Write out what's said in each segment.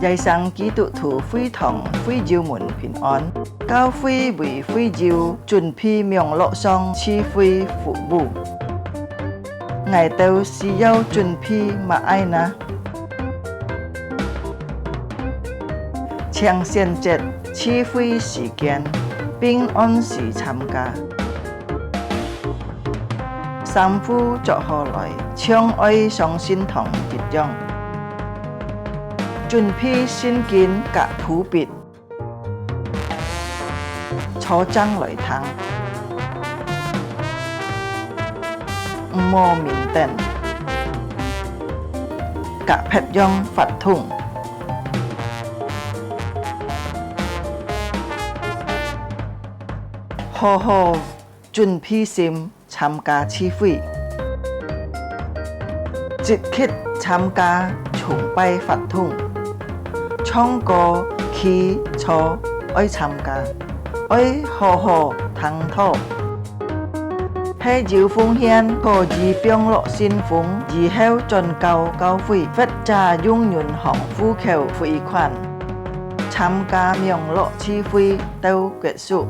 Giai sang ký tụ thủ phi thòng phi diêu mùn bình an cao phi vì phi diêu chuẩn phi miệng lộ song chi phi phụ bù ngày tàu si yêu chuẩn phi mà ai na Chiang xian chết chi phi時間bình an時參加三夫作何來相愛上心同結樣chuẩn bị xin kiến cả thủ biệt cho trăng lời thắng mô mình tên cả phép dòng phạt thùng hồ hồ chuẩn bị xin tham gia chi phí dịch khít tham gia chung bay phạt thùng trong có khi cho ơi tham gia ơi hồ hồ thắng thọ hay diệu phong hiền có gì biếng lộ xin phúng gì heo tròn cao cao phi phết trà dung nhuận hỏng phu khều phi khoản tham gia miệng lộ chi phi tàu kết束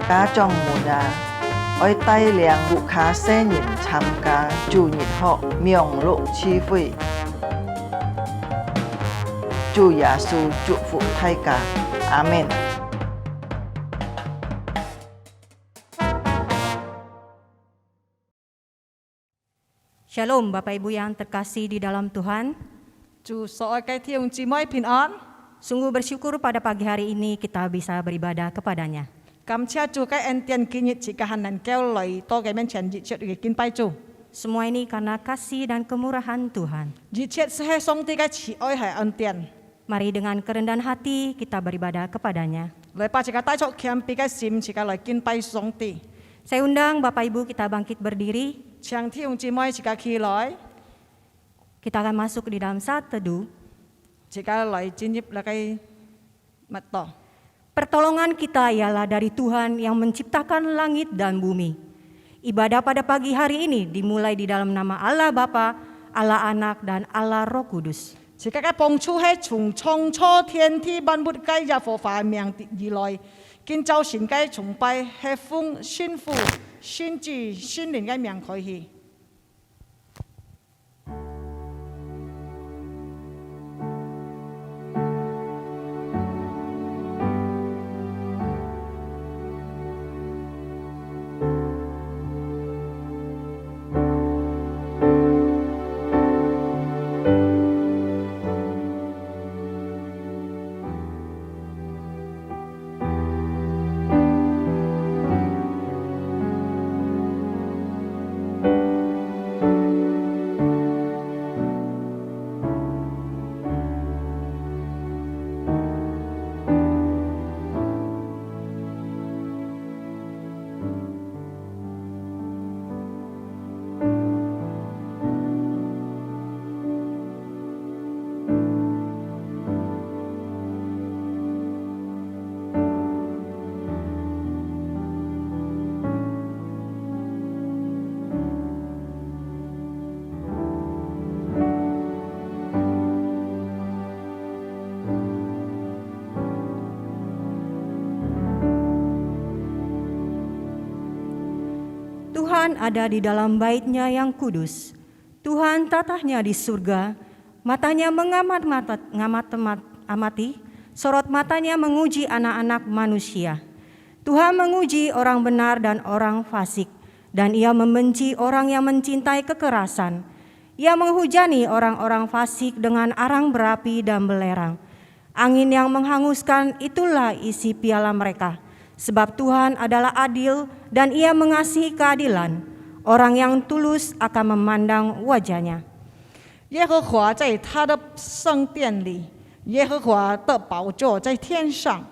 cá trong mùa đà ơi tay liang vụ khá xe nhìn tham gia chủ nhật họ miệng lộ chi phi Chúa Giêsu祝福大家，阿門。Shalom Bapak Ibu yang terkasih di dalam Tuhan. An. Sungguh bersyukur pada pagi hari ini kita bisa beribadah kepadanya. 感謝主嘅恩典，今日自家行能夠來到嘅面前，熱切嘅敬拜主。 Semua ini karena kasih dan kemurahan Tuhan. 熱切係上帝嘅慈愛係恩典。 Mari dengan kerendahan hati kita beribadah kepadanya. 來把自家帶出謙卑嘅心，自家來敬拜上帝。 Saya undang Bapak Ibu kita bangkit berdiri. 長弟兄姊妹自家起來， Kita akan masuk di dalam saat teduh. 自家來進入嚟嘅密道。 Pertolongan kita ialah dari Tuhan yang menciptakan langit dan bumi. Ibadah pada pagi hari ini dimulai di dalam nama Allah Bapa, Allah Anak, dan Allah Roh Kudus. 自家嘅幫助係從創初天地萬物嘅耶和華名而來，建造神嘅崇拜係奉先父、先子、先靈嘅名開始。 Tuhan ada di dalam bait-Nya yang kudus. Tuhan tatahnya di surga, matanya mengamati, sorot matanya menguji anak-anak manusia. Tuhan menguji orang benar dan orang fasik, dan Ia membenci orang yang mencintai kekerasan. Ia menghujani orang-orang fasik dengan arang berapi dan belerang. Angin yang menghanguskan itulah isi piala mereka. Sebab Tuhan adalah adil dan Ia mengasihi keadilan. Orang yang tulus akan memandang wajah-Nya. 耶和華在他的聖殿裡，耶和華的寶座在天上，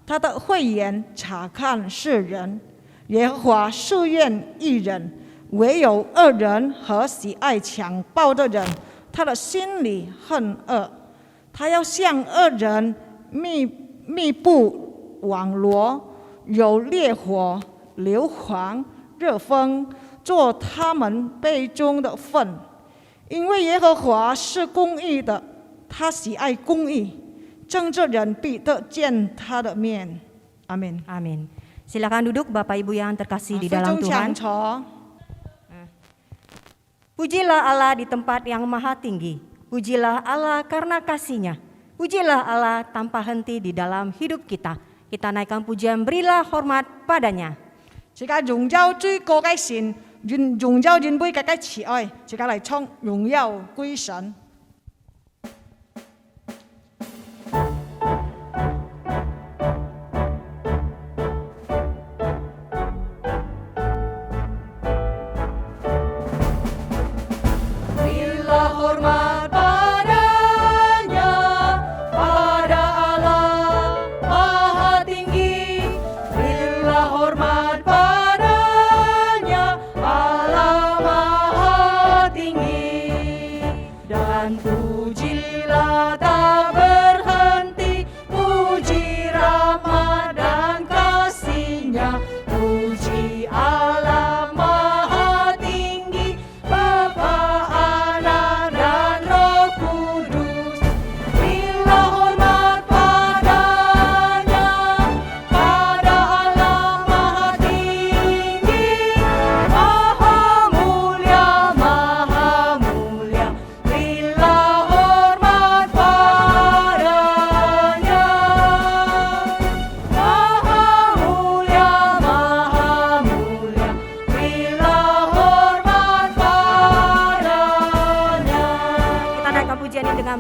他的慧眼察看世人。耶和華試驗義人，唯有惡人和喜愛強暴的人，他的心裡恨惡。他要向惡人密布網羅。 有烈火、硫磺、熱風做他們杯中的分，因為耶和華是公義的，他喜愛公義，正直人必得見他的面。阿門。 Amin. Silakan duduk Bapak Ibu yang terkasih di dalam Tuhan. Pujilah Allah di tempat yang maha tinggi. Pujilah Allah karena kasih-Nya. Pujilah Allah tanpa henti di dalam hidup kita. Kita naikkan pujian, berilah hormat padanya. 自家榮耀最高嘅神，榮耀人輩嘅慈愛，自家嚟唱榮耀歸神。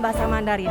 Bahasa Mandarin.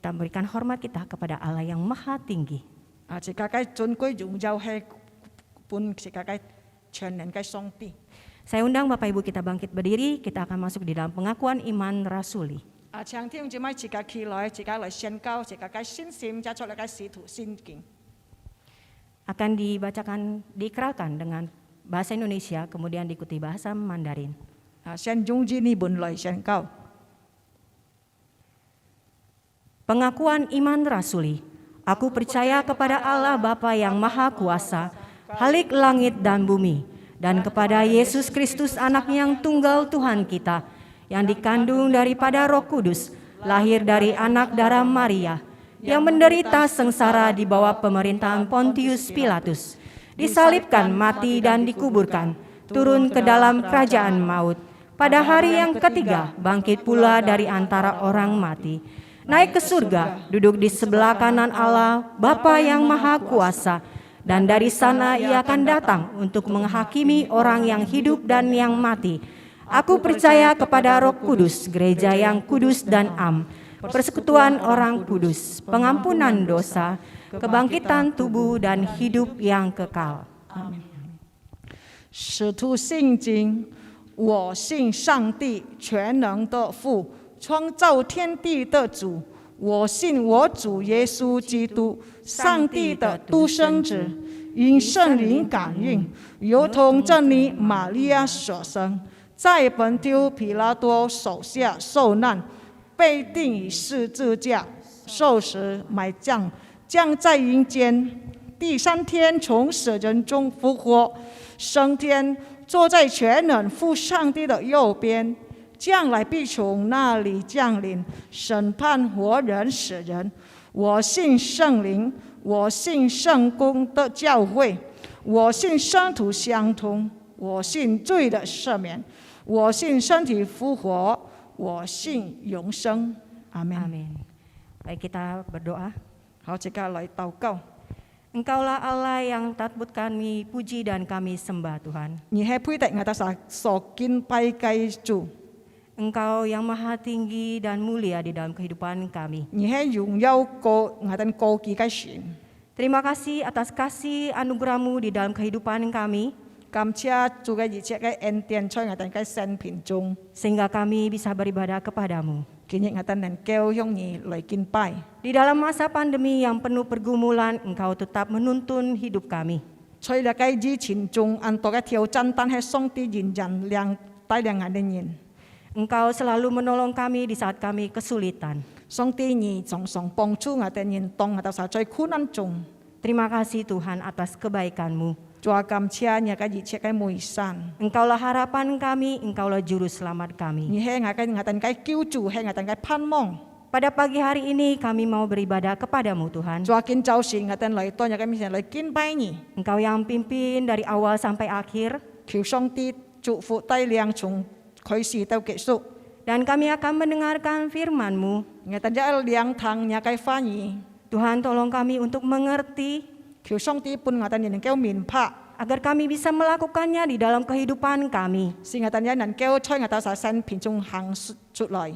kita memberikan hormat kita kepada Allah yang maha tinggi. 自家嘅尊貴榮耀係本自家嘅全能嘅上帝。 Saya undang Bapak Ibu kita bangkit berdiri, kita akan masuk di dalam pengakuan iman rasuli. 請弟兄姊妹自家起來，自家嚟宣告自家嘅信心，加出嚟嘅使徒信經。 Akan dibacakan, diikrarkan dengan bahasa Indonesia, kemudian diikuti bahasa Mandarin. 先用呢本嚟宣告。 Pengakuan iman rasuli. Aku percaya kepada Allah Bapa yang Maha Kuasa, Khalik langit dan bumi, dan kepada Yesus Kristus Anak-Nya yang tunggal Tuhan kita, yang dikandung daripada Roh Kudus, lahir dari anak darah Maria, yang menderita sengsara di bawah pemerintahan Pontius Pilatus, disalibkan, mati dan dikuburkan, turun ke dalam kerajaan maut. Pada hari yang ketiga bangkit pula dari antara orang mati, naik ke surga, duduk di sebelah kanan Allah Bapa yang Maha Kuasa, dan dari sana Ia akan datang untuk menghakimi orang yang hidup dan yang mati. Aku percaya kepada Roh Kudus, gereja yang kudus dan am, persekutuan orang kudus, pengampunan dosa, kebangkitan tubuh dan hidup yang kekal. Amin. 使徒信经，我信上帝全能的父，创造天地的主。我信我主耶稣基督，上帝的独生子，因圣灵感孕，由同真理玛利亚所生，在本丢彼拉多手下受难，被钉于十字架，受死埋葬，将在阴间，第三天从死人中复活，升天，坐在全能父上帝的右边，将来必从那里降临，审判活人死人。我信圣灵，我信圣公的教会，我信圣徒相通，我信罪的赦免，我信身体复活，我信永生。阿门。 Amin. Baik, kita berdoa. 好，即刻來禱告。 Engkaulah Allah yang takut kami puji dan kami sembah Tuhan. 而係配得我哋所敬拜嘅主， Engkau yang maha tinggi dan mulia di dalam kehidupan kami. 而係擁有高我哋高級嘅神。 Terima kasih atas kasih anugerah-Mu di dalam kehidupan kami, 感謝主嘅一切嘅恩典在我哋嘅生命中， sehingga kami bisa beribadah kepadamu. 今日我哋能夠向你來敬拜。 Di dalam masa pandemi yang penuh pergumulan, Engkau tetap menuntun hidup kami. 在呢個疫情中，很多嘅挑戰，但係上帝仍然帶領我哋人。 Engkau selalu menolong kami di saat kami kesulitan. 上帝你常常幫助我哋人，當我哋在困難中。 Terima kasih Tuhan atas kebaikan-Mu. 主啊，感謝你嘅一切嘅美善。 Engkaulah harapan kami, Engkaulah juru selamat 你 kami. 係我哋嘅救主，係我哋嘅盼望。 Pada pagi hari ini kami mau beribadah kepadamu Tuhan. 主啊，今早時我哋嚟到你嘅面前嚟敬拜你， Engkau yang pimpin dari awal sampai akhir. 求上帝祝福帶領從開始到結束。 Dan kami akan mendengarkan firman-Mu. 我哋一兩堂你嘅翻譯， Tuhan tolong kami untuk mengerti, 求上帝伴我哋能夠明白， agar kami bisa melakukannya di dalam kehidupan kami. 使我哋能夠在我哋嘅生命中行出來。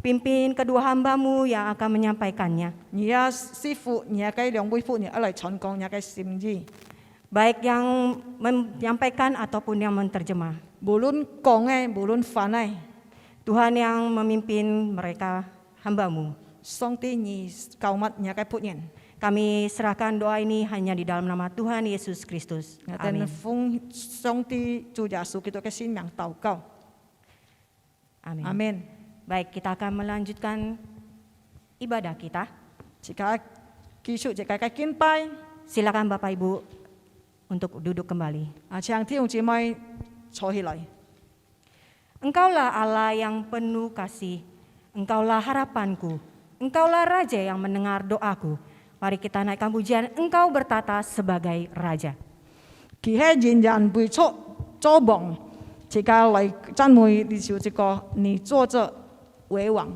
Pimpin kedua hamba-Mu yang akan menyampaikannya. 你啊，師傅，你嘅兩位婦人一嚟傳講你嘅心意， Baik yang menyampaikan ataupun yang menerjemah. 無論講嘅，無論翻嘅， Tuhan yang memimpin mereka hamba-Mu. 上帝你救乜你嘅僕人， Kami serahkan doa ini hanya di dalam nama Tuhan Yesus Kristus. 我哋 Amin. 奉上帝主耶穌基督嘅聖名禱告， Amin. 阿門。 Baik, kita akan melanjutkan ibadah kita. 自家繼續自家嘅敬拜， Silakan Bapak Ibu untuk duduk kembali. 請弟兄姊妹坐起來。 Engkaulah Allah yang penuh kasih. Engkaulah harapanku. Engkaulah Raja yang mendengar doaku. Mari kita naikkan pujian, Engkau bertata sebagai Raja. 佢係仍然背出作王，自家嚟讚美呢首這個，你坐着為王。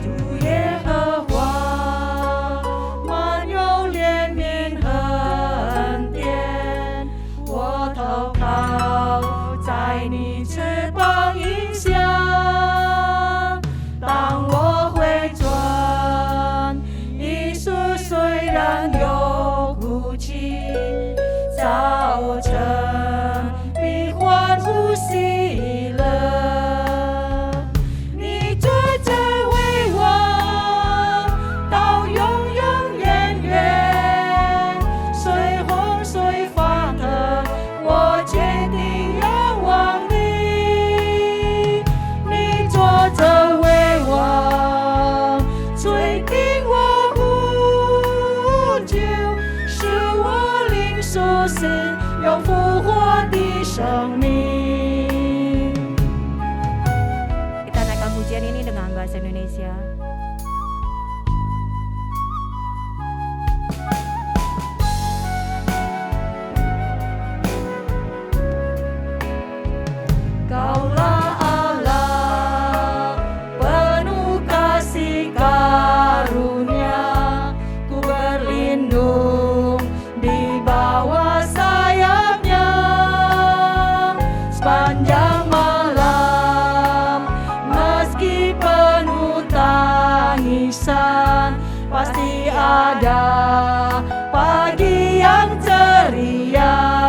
Tuhan 死，有复活的生命。 Kita naikkan pujian ini dengan bahasa Indonesia. Kaulah Allah penuh kasih karunia, ku berlindung di bawah sayapnya. Sepanjang malam meski penuh tangisan, pasti ada pagi yang ceria.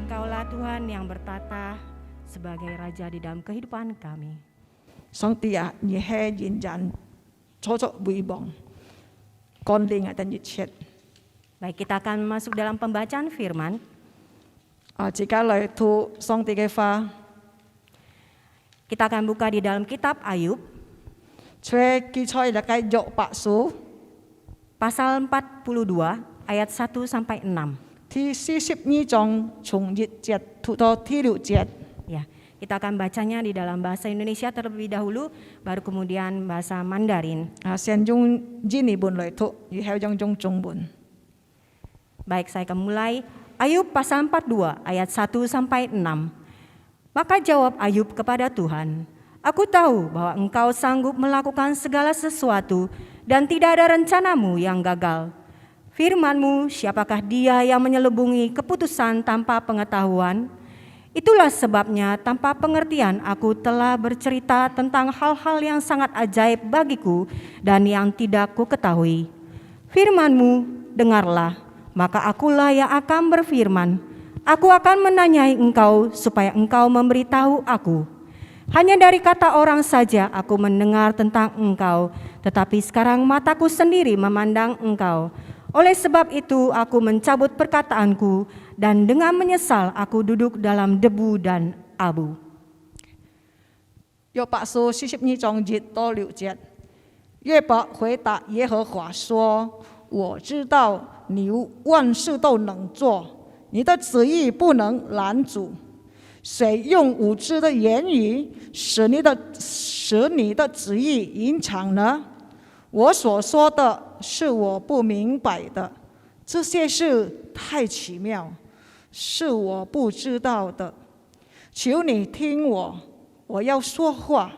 Engkaulah Tuhan yang bertata sebagai Raja di dalam kehidupan kami. 上帝啊，你係人人楚楚威望，幹令啊等一切。 Baik, kita akan masuk dalam pembacaan firman. 自家嚟讀上帝嘅話， Kita akan buka di dalam kitab Ayub 吹記載嚟嘅約伯書 pasal 42 ayat 1 sampai 6. 第42章從1節讀到第6節。 Ya, kita akan bacanya di dalam bahasa Indonesia terlebih dahulu, baru kemudian bahasa Mandarin. 先用印尼文嚟讀，然後用中文。 Baik, saya akan mulai. Ayub pasal 42 ayat 1 sampai 6. Maka jawab Ayub kepada Tuhan, "Aku tahu bahwa Engkau sanggup melakukan segala sesuatu dan tidak ada rencanamu yang gagal. Firman-Mu, siapakah dia yang menyelubungi keputusan tanpa pengetahuan? Itulah sebabnya tanpa pengertian aku telah bercerita tentang hal-hal yang sangat ajaib bagiku dan yang tidak ku ketahui. Firman-Mu, dengarlah, maka akulah yang akan berfirman. Aku akan menanyai Engkau supaya Engkau memberitahu aku. Hanya dari kata orang saja aku mendengar tentang Engkau, tetapi sekarang mataku sendiri memandang Engkau. Oleh sebab itu aku mencabut perkataanku dan dengan menyesal aku duduk dalam debu dan abu." 約伯書42章1到6節，約伯回答耶和華說：“我知道你萬事都能做，你的旨意不能攔阻。誰用無知的言語使你的旨意隱藏呢？我所說的是我不明白的，這些事太奇妙，是我不知道的。求你聽我，我要說話。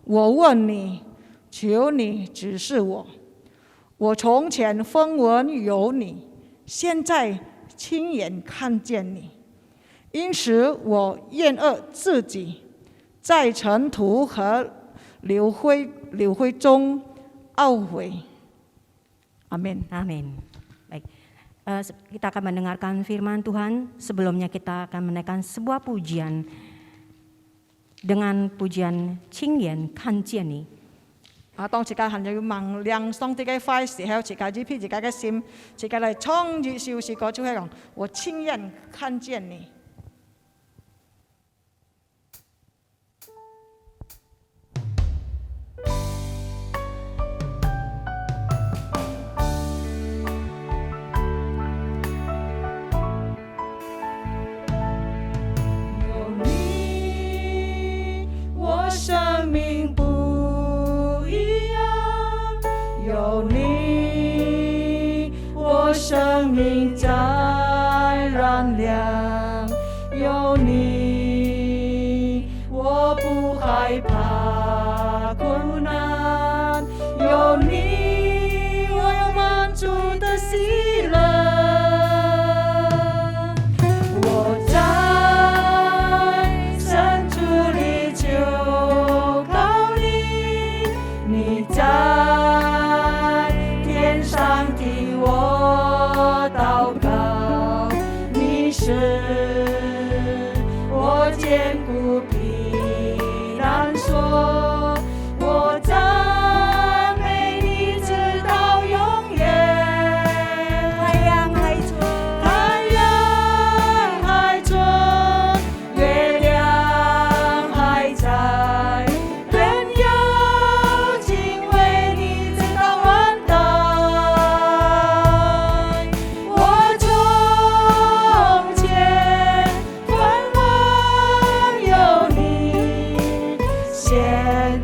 我問你，求你指示我。我從前風聞有你，現在親眼看見你，因此我厭惡自己，在塵土和流灰中懊悔。Amin. Amin. Baik, kita akan mendengarkan firman Tuhan. Sebelumnya kita akan menaikkan sebuah pujian dengan pujian Qingyan Kanjian. 當自家行要明亮上帝嘅話時候，自家支配自家嘅心，自家嚟創意小事個就係講，我親眼看見你。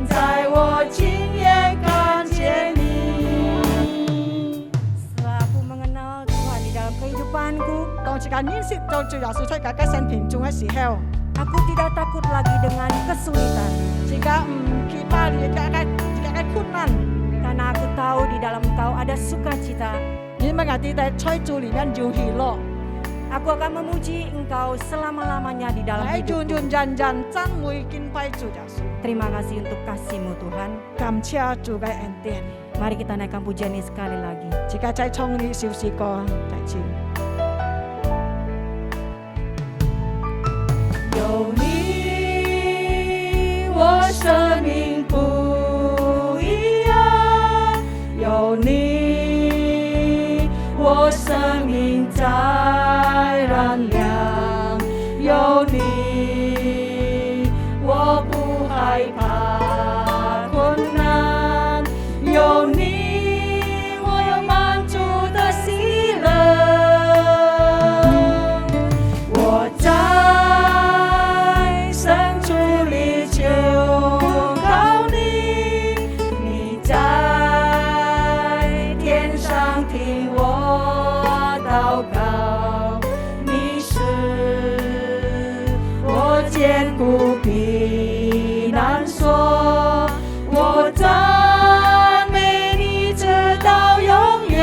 在我亲眼看见你。 Setelah aku mengenal Tuhan di dalam kehidupanku, 當自己認識到主耶穌在自己生平中嘅時候， aku tidak takut lagi dengan kesulitan. 自己唔懼怕自己嘅困難， Karena aku tahu di dalam Engkau ada sukacita. 因為我哋在在主裡面有喜樂， Aku akan memuji Engkau selama-lamanya di dalam 喺 hidupku. 遠遠人人讚美敬拜主耶穌， Terima kasih untuk kasih-Mu Tuhan. 感謝主嘅恩典。 Mari kita naikkan pujian ini sekali lagi. 自己再唱呢首詩歌，再次。有你，我生命不一樣；有你，我生命在燃亮；有你，我不害怕困難；有你，我有滿足的喜樂。我在深處裡求告你，你在天上聽我禱告，你是我堅固避難所，我讚美你直到永遠。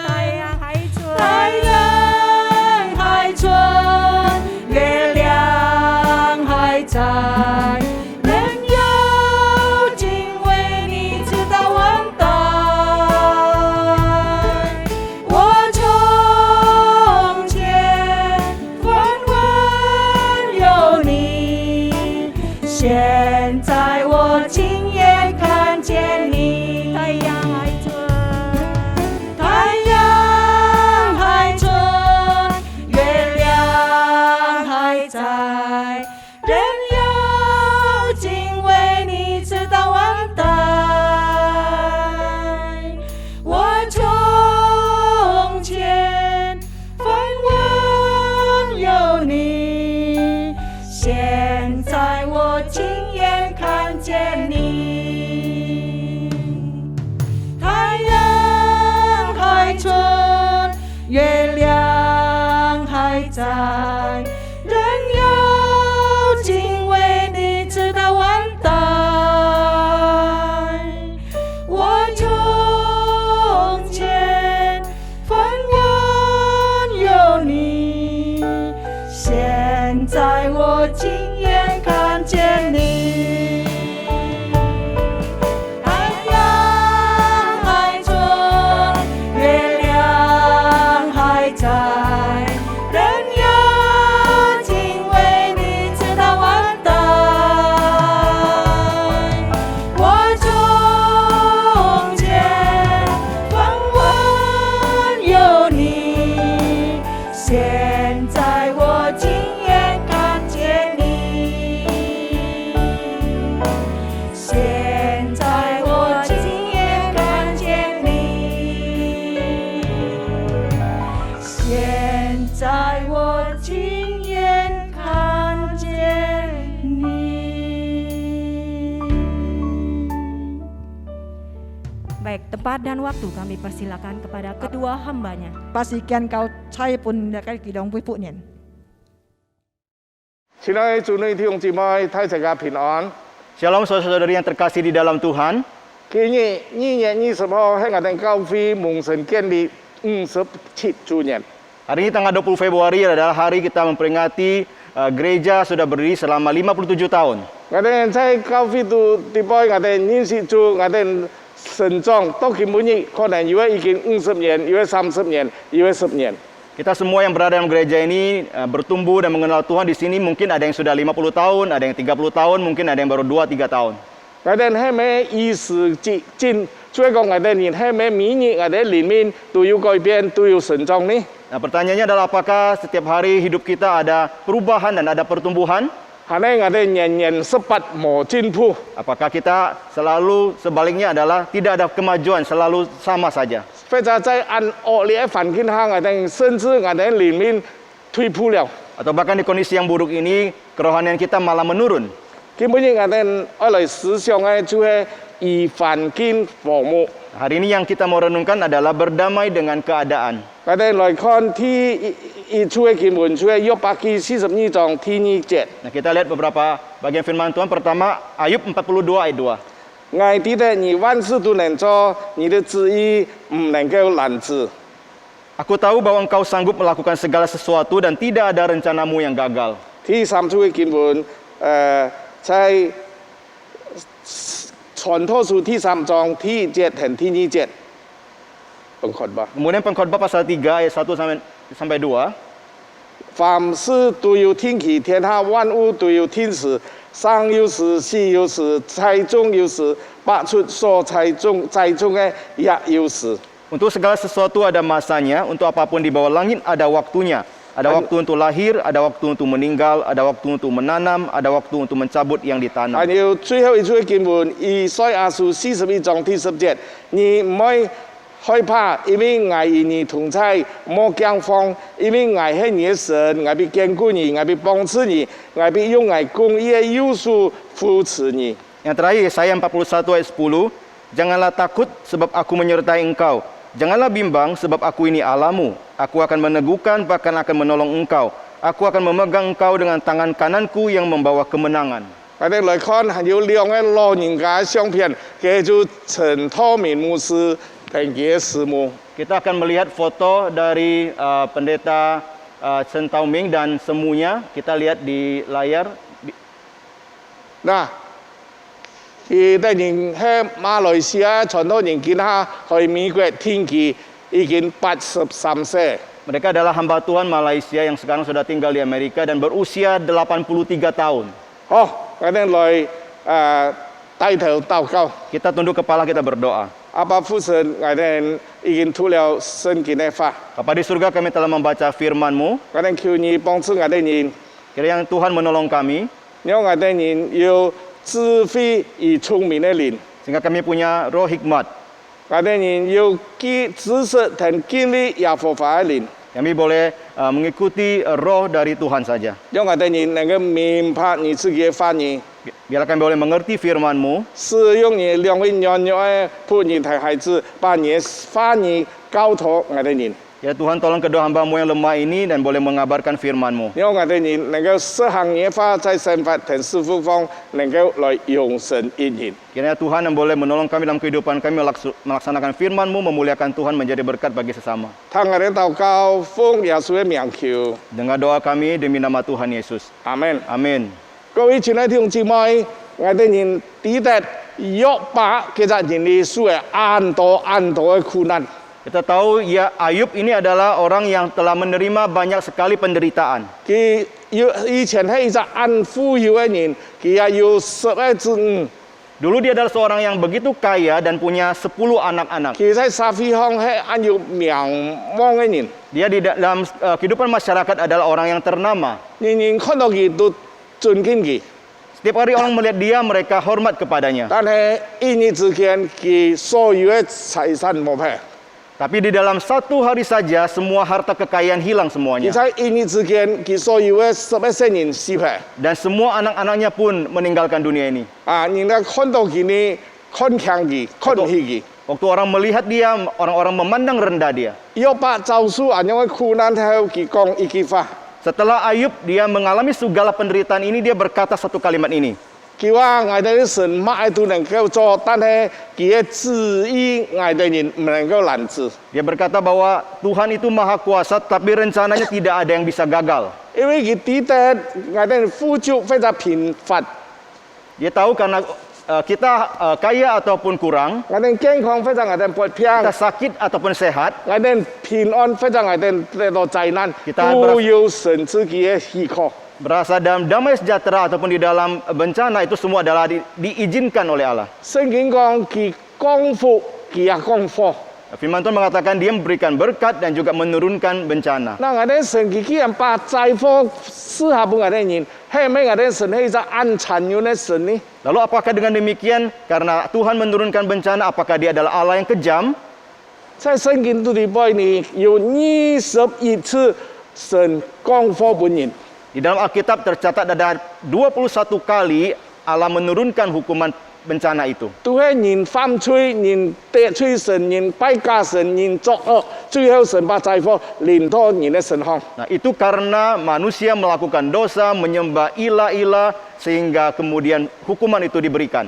太陽還存，太陽還存，月亮還在，人有敬畏你直到萬代。我從前風聞有你，現在我親眼看見你。太陽還存，太陽還存，月亮還在，人有敬畏你直到萬代。我從前風聞有你，現在我親眼看見你。太陽還存，月亮還在，人有敬畏你直到萬代。我從前風聞有你，現在我親眼看見你。太陽還存，月亮還在，人有敬畏你直到萬代。我從前風聞有你，現在我親眼看見你。現在我親眼看見你，現在我親眼看見你。 Baik, tempat dan waktu kami persilakan kepada kedua hambanya. 把時間交差半嘅機動會撥人。親愛的主內弟兄姊妹，大家平安。 Shalom saudara-saudari yang terkasih di dalam Tuhan. 今日2月20號係我哋教會蒙神建立57周年。 Hari ini tanggal 20 Februari adalah hari kita memperingati gereja sudah berdiri selama 57 tahun. 我哋在教會度地步，我哋認識主，我哋神長到今日可能以為已經50年，以為30年，以為10年。 Kita semua yang berada dalam gereja ini bertumbuh dan mengenal Tuhan di sini mungkin ada yang sudah 50 tahun, ada yang 30 tahun, mungkin ada yang baru 2-3 tahun. 我哋係咪與時俱進？所以講我哋人係咪每日我哋裡面都有改變，都有成長呢？ Nah, pertanyaannya adalah apakah setiap hari hidup kita ada perubahan dan ada pertumbuhan? 係咪我哋年年18冇進步？ Apakah kita selalu sebaliknya adalah tidak ada kemajuan, selalu sama saja? 或者在按惡劣嘅環境下，我哋甚至我哋裡面退步了。 Atau bahkan di kondisi yang buruk ini kerohanian kita malah menurun. 根本我哋愛嚟思想嘅就係以環境和睦。 Hari ini yang kita mau renungkan adalah berdamai dengan keadaan. 我哋來看第一處嘅經文，就係約伯記42章第2節。 Nah, kita lihat beberapa bagian firman Tuhan. Pertama, Ayub 42 ayat 2. 我記得你萬事都能做，你的旨意唔能夠攔止。 Aku tahu bahwa engkau sanggup melakukan segala sesuatu dan tidak ada rencanamu yang gagal. 第三處嘅經文，在傳道書第3章第1節同第2節，分看吧。 Kemudian Pengkhotbah pasal 3 ayat 1 sampai 2. 凡事都有天氣，天下萬物都有天時，生有時，死有時，栽種有時，拔出所栽種嘅也有時。 Untuk segala sesuatu ada masanya, untuk apapun di bawah langit ada waktunya. Ada waktu untuk lahir, ada waktu untuk meninggal, ada waktu untuk menanam, ada waktu untuk mencabut yang ditanam. 還有最後一處經文，以賽亞書41章第10節，你唔可害怕，因為我與你同在，莫驚慌，因為我係你的神，我必堅固你，我必幫助你，我必用我公義的右手扶持你。 Yang terakhir, Yesaya 41 ayat 10. Janganlah takut sebab aku menyertai engkau. Janganlah bimbang sebab aku ini Allahmu. Aku akan meneguhkan bahkan akan menolong engkau. Aku akan memegang engkau dengan tangan kananku yang membawa kemenangan. 我哋來看還有兩個老人家的相片，叫做陳透明牧師同佢嘅師母。 Kita akan melihat foto dari pendeta Chen Taoming dan semuanya. Kita lihat di layar. 嗱，佢哋人喺馬來西亞傳道人見下去美國天氣已經83歲。 Mereka adalah hamba Tuhan Malaysia yang sekarang sudah tinggal di Amerika dan berusia 83 tahun. 好，我哋來帶頭禱告。 Kita tunduk kepala, kita berdoa. 阿爸父神，我哋已經讀了聖經嘅法， Bapa di surga, kami telah membaca firman-Mu. 我哋求你幫助我哋人， Kiranya Tuhan menolong kami, 讓我哋人有智慧與聰明嘅靈， sehingga kami punya roh hikmat. 我哋人有知識同經歷耶和華嘅靈， Kami boleh mengikuti roh dari Tuhan saja. 讓我哋人能夠明白你自己嘅法語， Biarlah kami boleh mengerti firman-Mu, 使用你兩位軟弱嘅僕人同孩子，把你嘅法語交託我哋人， Ya Tuhan, tolong kedua hamba-Mu yang lemah ini dan boleh mengabarkan firman-Mu. 讓我哋人能夠實行你嘅法，在生活同事奉方能夠來永生應驗。 Kiranya Tuhan yang boleh menolong kami dalam kehidupan kami melaksanakan firman-Mu, memuliakan Tuhan, menjadi berkat bagi sesama. 聽我哋禱告，奉耶穌嘅名求， Dengar doa kami demi nama Tuhan Yesus. 阿門。 Amin. 各位親愛弟兄姊妹，我哋人知道約伯其實人哋受嘅很多嘅苦難， Kita tahu ya Ayub ini adalah orang yang telah menerima banyak sekali penderitaan. 佢以前係一個很富有嘅人，佢也有11個子女， Dulu dia adalah seorang yang begitu kaya dan punya 10 anak-anak. 佢喺社會上係很有名望嘅人， Dia di dalam kehidupan masyarakat adalah orang yang ternama. 人人看到佢都尊敬佢， Setiap hari orang melihat dia, mereka hormat kepadanya. 但係一年之間佢所有嘅財產冇晒， Tapi di dalam satu hari saja semua harta kekayaan hilang 佢 semuanya. 喺一年之間佢所有嘅11世人死晒。 Dan semua anak-anaknya pun meninggalkan dunia ini. 人哋看到佢呢，看強佢，看唔起佢。 Waktu orang melihat dia, orang-orang memandang rendah dia. 約伯遭受咁樣嘅苦難後，佢講一句話， Setelah Ayub dia mengalami segala penderitaan ini, dia berkata satu kalimat ini. 佢話我哋嘅神乜嘢都能夠做，但係佢嘅旨意我哋人唔能夠攔止， Dia berkata bahwa Tuhan itu maha kuasa, tapi rencananya tidak ada yang bisa gagal. 因為佢知道我哋富足非常貧乏， Dia tahu karena kita kaya ataupun kurang, 我哋健康非常我哋不平， kita sakit ataupun sehat, 我哋平安非常我哋得到災難， Kita 都有神自己嘅許可。 berasa dalam damai sejahtera ataupun di dalam bencana, itu semua adalah diizinkan oleh Allah. 聖經講佢降福，佢也降禍。 Firman Tuhan mengatakan dia memberikan berkat dan juga menurunkan bencana. 那我哋神佢既然把災禍賜下俾我哋人，係咪我哋神係一個按殘忍嘅神呢？ Lalu apakah dengan demikian, karena Tuhan menurunkan bencana, apakah dia adalah Allah yang kejam? 在聖經裏邊呢，有21次神降禍俾人。 Di dalam Alkitab tercatat ada 21 kali Allah menurunkan hukuman bencana itu. 都係人犯罪，人得罪神，人拜假神，人作惡，最後神把災禍臨到人的身上。 Nah, itu karena manusia melakukan dosa, menyembah ilah-ilah, sehingga kemudian hukuman itu diberikan.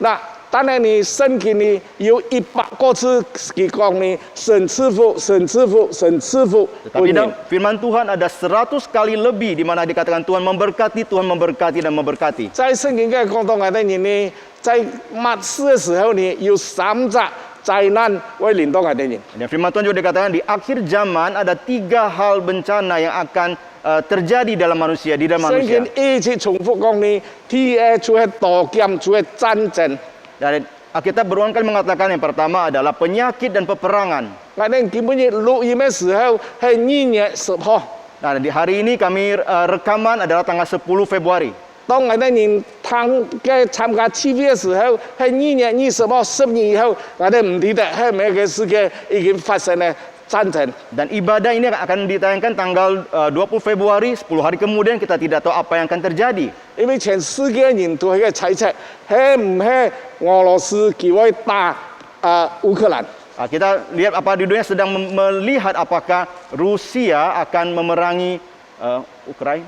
嗱，但係你聖經呢有100個字佢講呢，神賜福，神賜福，神賜福。 Tapi dalam firman Tuhan ada 100 kali lebih di mana dikatakan Tuhan memberkati, Tuhan memberkati dan memberkati. 在聖經嘅講到我哋人呢，在末世嘅時候呢，有3隻災難會臨到我哋人。 Dan firman Tuhan juga dikatakan di akhir zaman ada 3 hal bencana yang akan terjadi dalam manusia, di dalam 聖 manusia. 經一直重複講呢，第一就係刀劍，就係戰爭。 Dan Alkitab berulang kali mengatakan yang pertama adalah penyakit dan peperangan. 我哋基本上錄音嘅時候係2月10號。 Nah, di hari ini kami rekaman adalah tanggal 10 Februari. 當我哋人參加七月嘅時候，係2月20號10年以後，我哋唔記得係咩嘅世界已經發生嘅戰爭。 Dan ibadah ini akan ditayangkan tanggal 20 Februari, 10 hari kemudian kita tidak tahu apa yang akan terjadi. 因為全世界人都喺度猜測，係唔係俄羅斯佢會打烏克蘭？ Nah, kita lihat apa di dunia sedang melihat apakah Rusia akan memerangi Ukraina。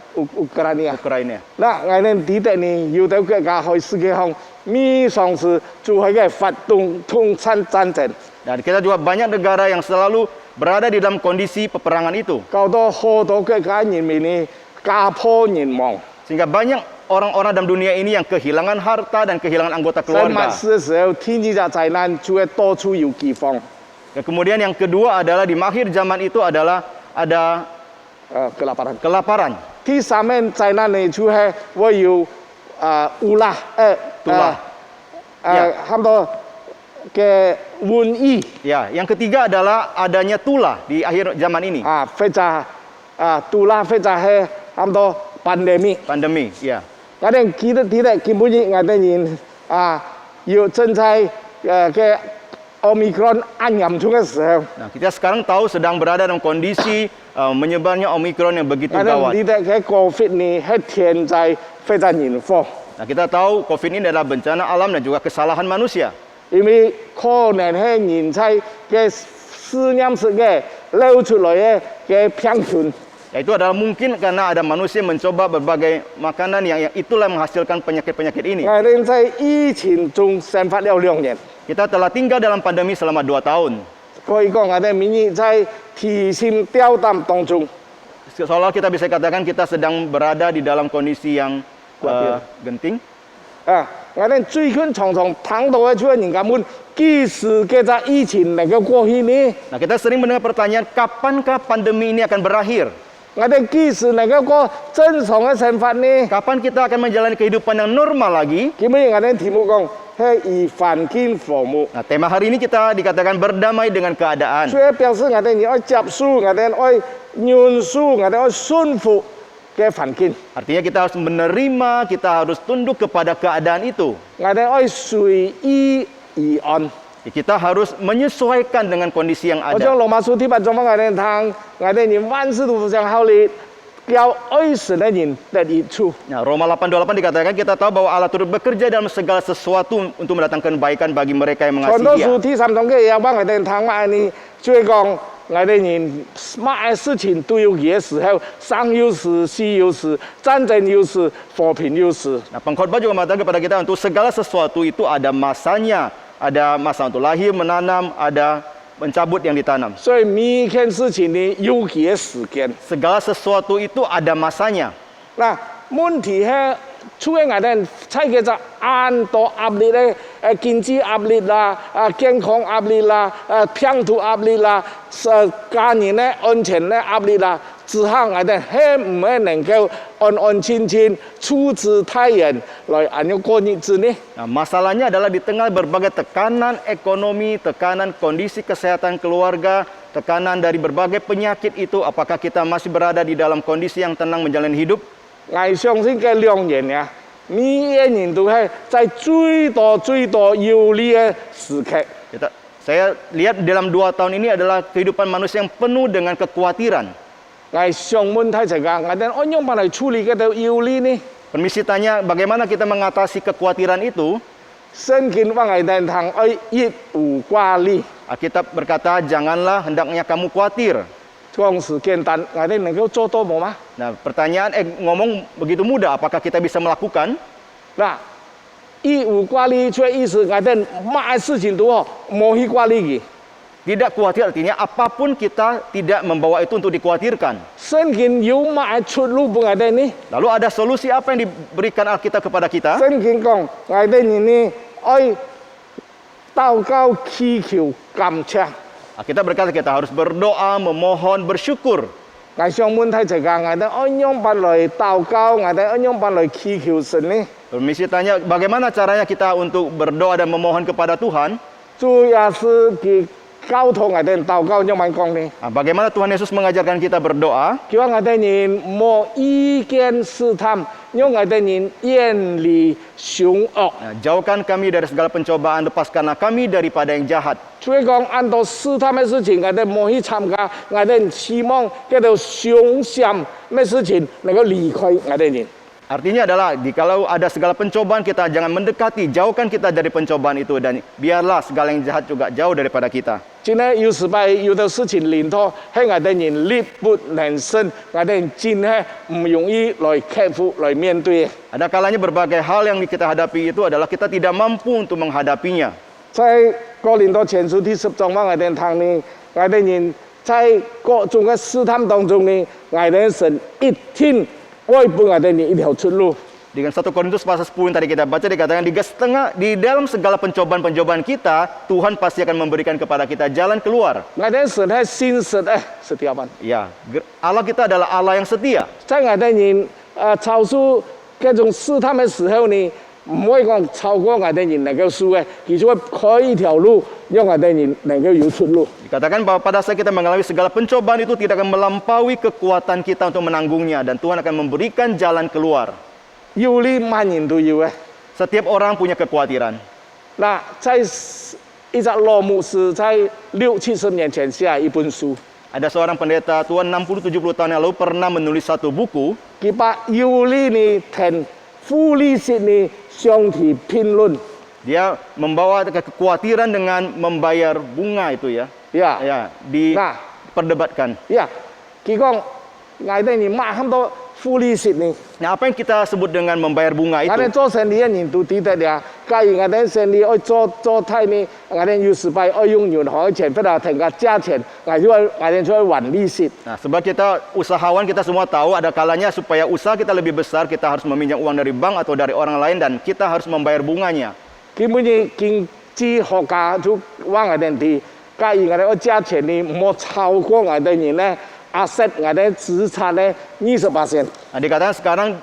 Ukraina. 嗱，我哋記得呢，有啲國家喺世界上面上是就係嘅發動通產戰爭， Dan kita juga banyak negara yang selalu berada di dalam kondisi peperangan itu. 搞到好多國家人民呢家破人亡。 Sehingga banyak orang-orang dalam dunia ini yang kehilangan harta dan kehilangan anggota 在末 keluarga. 世嘅時候，天主就災難就係到處有饑荒。 Dan kemudian yang kedua adalah di akhir zaman itu adalah ada kelaparan。 kelaparan. 第三面災難呢就係會有烏拉Tulah。差唔多嘅瘟疫 Ya, yang ketiga adalah adanya tulah di akhir zaman ini. 或者杜拉或者係差唔多pandemi。 Pandemi, ya. 我哋記得基本上我哋人要正在嘅 Omicron 嚴重嘅時候， Nah, kita sekarang tahu sedang berada dalam kondisi menyebarnya Omicron yang begitu 我哋唔 gawat. 記得嘅 Covid 呢係天災非常嚴重， Nah, kita tahu COVID ini adalah bencana alam dan juga kesalahan manusia. 因為可能係人在嘅實驗室嘅流出來嘅病菌。 Yaitu adalah mungkin karena ada manusia mencoba berbagai makanan yang itulah menghasilkan penyakit-penyakit ini. 我哋在疫情中生活了2年， Kita telah tinggal dalam pandemi selama 2 tahun. 可以講我哋免疫在提心吊膽當中。 Seolah kita bisa katakan kita sedang berada di dalam kondisi yang genting. 我哋最近常常聽到嘅出人家問，幾時嘅隻疫情能夠過去呢？ Nah, kita sering mendengar pertanyaan, kapankah pandemi ini akan berakhir? 我哋幾時能夠過正常嘅生活呢？ Kapan kita akan menjalani kehidupan yang normal lagi? 基本上我哋題目講係以環境服務， Nah, tema hari ini kita dikatakan berdamai dengan keadaan. 所以表示我哋要接受，我哋要認輸，我哋要順服嘅環境， Artinya kita harus menerima, kita harus tunduk kepada keadaan itu. 我哋要隨意而安。 Kita harus menyesuaikan dengan kondisi yang 我將 ada. 羅馬書第8章我哋聽，我哋人萬事都互相效力，叫愛神嘅人得益處。 Nah, Roma 8:28 dikatakan kita tahu bahwa Allah turut bekerja dalam segala sesuatu untuk mendatangkan kebaikan bagi mereka yang 傳道 mengasihi 書 Dia. 第3章嘅嘢，我哋聽乜呢？就係講我哋人乜事情都有嘅時候，生有時，死有時，戰爭有時，和平有時。 Nah, pengkhotbah juga mengatakan kepada kita untuk segala sesuatu itu ada masanya. Ada masa untuk lahir, menanam, ada mencabut yang ditanam. 所以每件事情呢有嘅時間。 Segala sesuatu itu ada masanya. 嗱，問題係出現我哋睇嘅就按多壓力咧，經濟壓力啦，健康壓力啦，拼圖壓力啦，家人咧安全咧壓力啦，之後我哋係唔係能夠安安全全處置他人來按照過日子呢？ Nah, masalahnya adalah di tengah berbagai tekanan ekonomi, tekanan kondisi kesehatan keluarga, tekanan dari berbagai penyakit itu, apakah kita masih berada di dalam kondisi yang tenang menjalani hidup? 我相信嘅2年啊，每一年都係在最多有利嘅時刻。 Saya lihat dalam 2 tahun ini adalah kehidupan manusia yang penuh dengan kekhawatiran. 我上門睇成㗎，我哋安樣辦嚟處理嗰度有利呢？ permisi tanya, bagaimana kita mengatasi kekhawatiran itu? 圣经话我哋通爱一无挂虑， Alkitab berkata, janganlah hendaknya kamu khawatir. 讲是简单，我哋能够做到冇吗？ Nah, pertanyaan, ngomong begitu mudah, apakah kita bisa melakukan? 嗱，一无挂虑，即意思我哋乜事情都好，冇去挂虑嘅。 Tidak khawatir artinya apapun kita tidak membawa itu untuk dikhawatirkan. 圣经有乜出路俾我哋呢？ Lalu ada solusi apa yang diberikan Alkitab kepada kita? 聖經講，我哋人呢愛禱告、祈求、感謝。 Alkitab berkata kita harus berdoa, memohon, bersyukur. 我想問題就係我哋愛樣辦來禱告，我哋愛樣辦來祈求神呢？ Permisi tanya, bagaimana caranya kita untuk berdoa dan memohon kepada Tuhan? 主要是佢教導我哋禱告，樣辦講呢？ Nah, bagaimana Tuhan Yesus mengajarkan kita berdoa? 叫我哋人冇意見試探，讓我哋人遠離兇惡。 Nah, jauhkan kami dari segala pencobaan, lepaskanlah kami daripada yang jahat. 所以講，按到試探嘅事情，我哋冇去參加，我哋希望叫做凶險咩事情能夠離開我哋人。 Artinya adalah, kalau ada segala pencobaan kita jangan mendekati, jauhkan kita dari pencobaan itu dan biarlah segala yang jahat juga jauh daripada kita. 今日有時擺有的事情臨頭，係我哋人力不能勝，我哋真係唔容易來克服、來面對。 Ada kalanya berbagai hal yang kita hadapi itu adalah kita tidak mampu untuk menghadapinya. 在哥林多前書第10章我哋睇呢，我哋人在各種嘅試探當中呢，我哋神一定會俾我哋人一條出路。 Dengan 1 Korintus pasal 10 yang tadi kita baca dikatakan di dalam segala pencobaan-pencobaan kita, Tuhan pasti akan memberikan kepada kita jalan keluar. 我哋神係信實嘅實條文， Ya, Allah kita adalah Allah yang setia. 在我哋人超出各種試探嘅時候呢，唔可以講超過我哋人能夠輸嘅，其實會開一條路，讓我哋人能夠有出路。 Dikatakan bahwa pada saat kita mengalami segala pencobaan itu tidak akan melampaui kekuatan kita untuk menanggungnya dan Tuhan akan memberikan jalan keluar. 憂慮萬人都有嘅。 Setiap orang punya kekhawatiran. 嗱，在一隻羅牧師在60-70年前寫一本書， Ada seorang pendeta tua 60-70 tahun yang lalu pernah menulis satu buku. 佢把憂慮呢同負利息呢相提並論。 Dia membawa kekhawatiran dengan membayar bunga itu ya.呀， Ya, Nah. diperdebatkan. 呀，佢講我哋人買咁多負利息呢， Nah, apa yang kita sebut dengan membayar bunga 我哋 itu? 做生意嘅人都知得啦。假如我哋生意愛做太呢，我哋有時擺愛用銀行嘅錢，不然停個價錢，我哋就會還利息。 Nah, sebab kita usahawan kita semua tahu ada kalanya supaya usaha kita lebih besar kita harus meminjam uang dari bank atau dari orang lain dan kita harus membayar bunganya. 基本嘅經濟學家就話我哋啲，假如我哋個價錢呢冇超過我哋人呢 aset 我哋資產呢20%。 Nah, dikatakan sekarang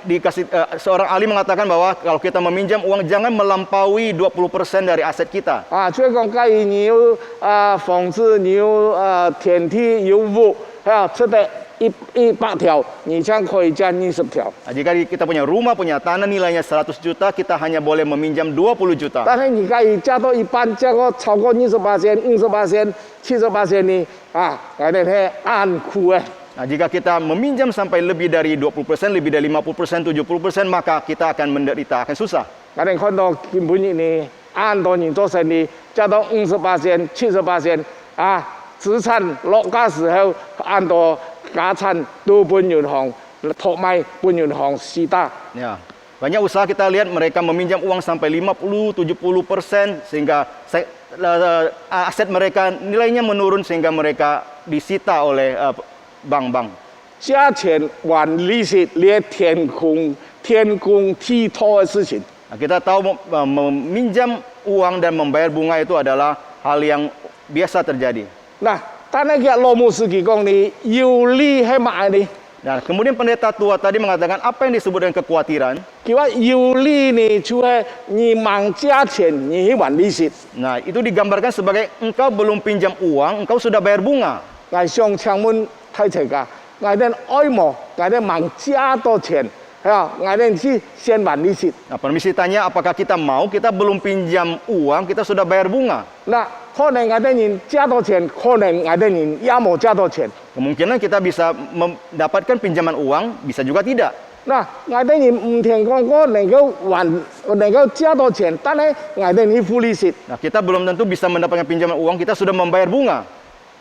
seorang ahli mengatakan bahwa kalau kita meminjam uang jangan melampaui 20% dari aset kita. 啊，所以講假如你有房子，你有天梯，有屋，出得100條，你將可以借20條。 Nah, jika kita punya rumah, punya tanah nilainya 100 juta, kita hanya boleh meminjam 20 juta. 但係你假如借到一半，借個超過20%、50%、70%呢，我哋係按庫嘅。 Nah, jika kita meminjam sampai lebih dari 20%, lebih dari 50%, 70%, maka kita akan menderita, akan susah. 我哋看到根本呢，按到人做生意，借到50%、70%，資產落價時候，按到家產都本銀行托賣，本銀行蝕打。 Ya, banyak usaha kita lihat mereka meminjam uang sampai 50-70% sehingga aset mereka nilainya menurun sehingga mereka disita oleh bank-bank. 加錢還利息，連天公地託嘅事情。 Nah, kita tahu meminjam uang dan membayar bunga itu adalah hal yang biasa terjadi. 嗱，但係嘅羅牧師佢講你要利係乜呢？ Nah, kemudian pendeta tua tadi mengatakan apa yang disebut dengan kekhawatiran. 佢話要利呢，就係你忙加錢，你去還利息。 Nah, itu digambarkan sebagai engkau belum pinjam uang, engkau sudah bayar bunga. 我上창문睇齊㗎，我哋愛慕，我哋忙加多錢，我哋去先還利息。 Nah, permisi tanya, apakah kita mau? Kita belum pinjam uang, kita sudah bayar bunga. 嗱，可能我哋人加多錢，可能我哋人也冇加多錢。 Kemungkinan kita bisa mendapatkan pinjaman uang, bisa juga tidak. 嗱，我哋人唔聽講過能夠借到錢，但係我哋人付利息， Nah, kita belum tentu bisa mendapatkan pinjaman uang, kita sudah membayar bunga.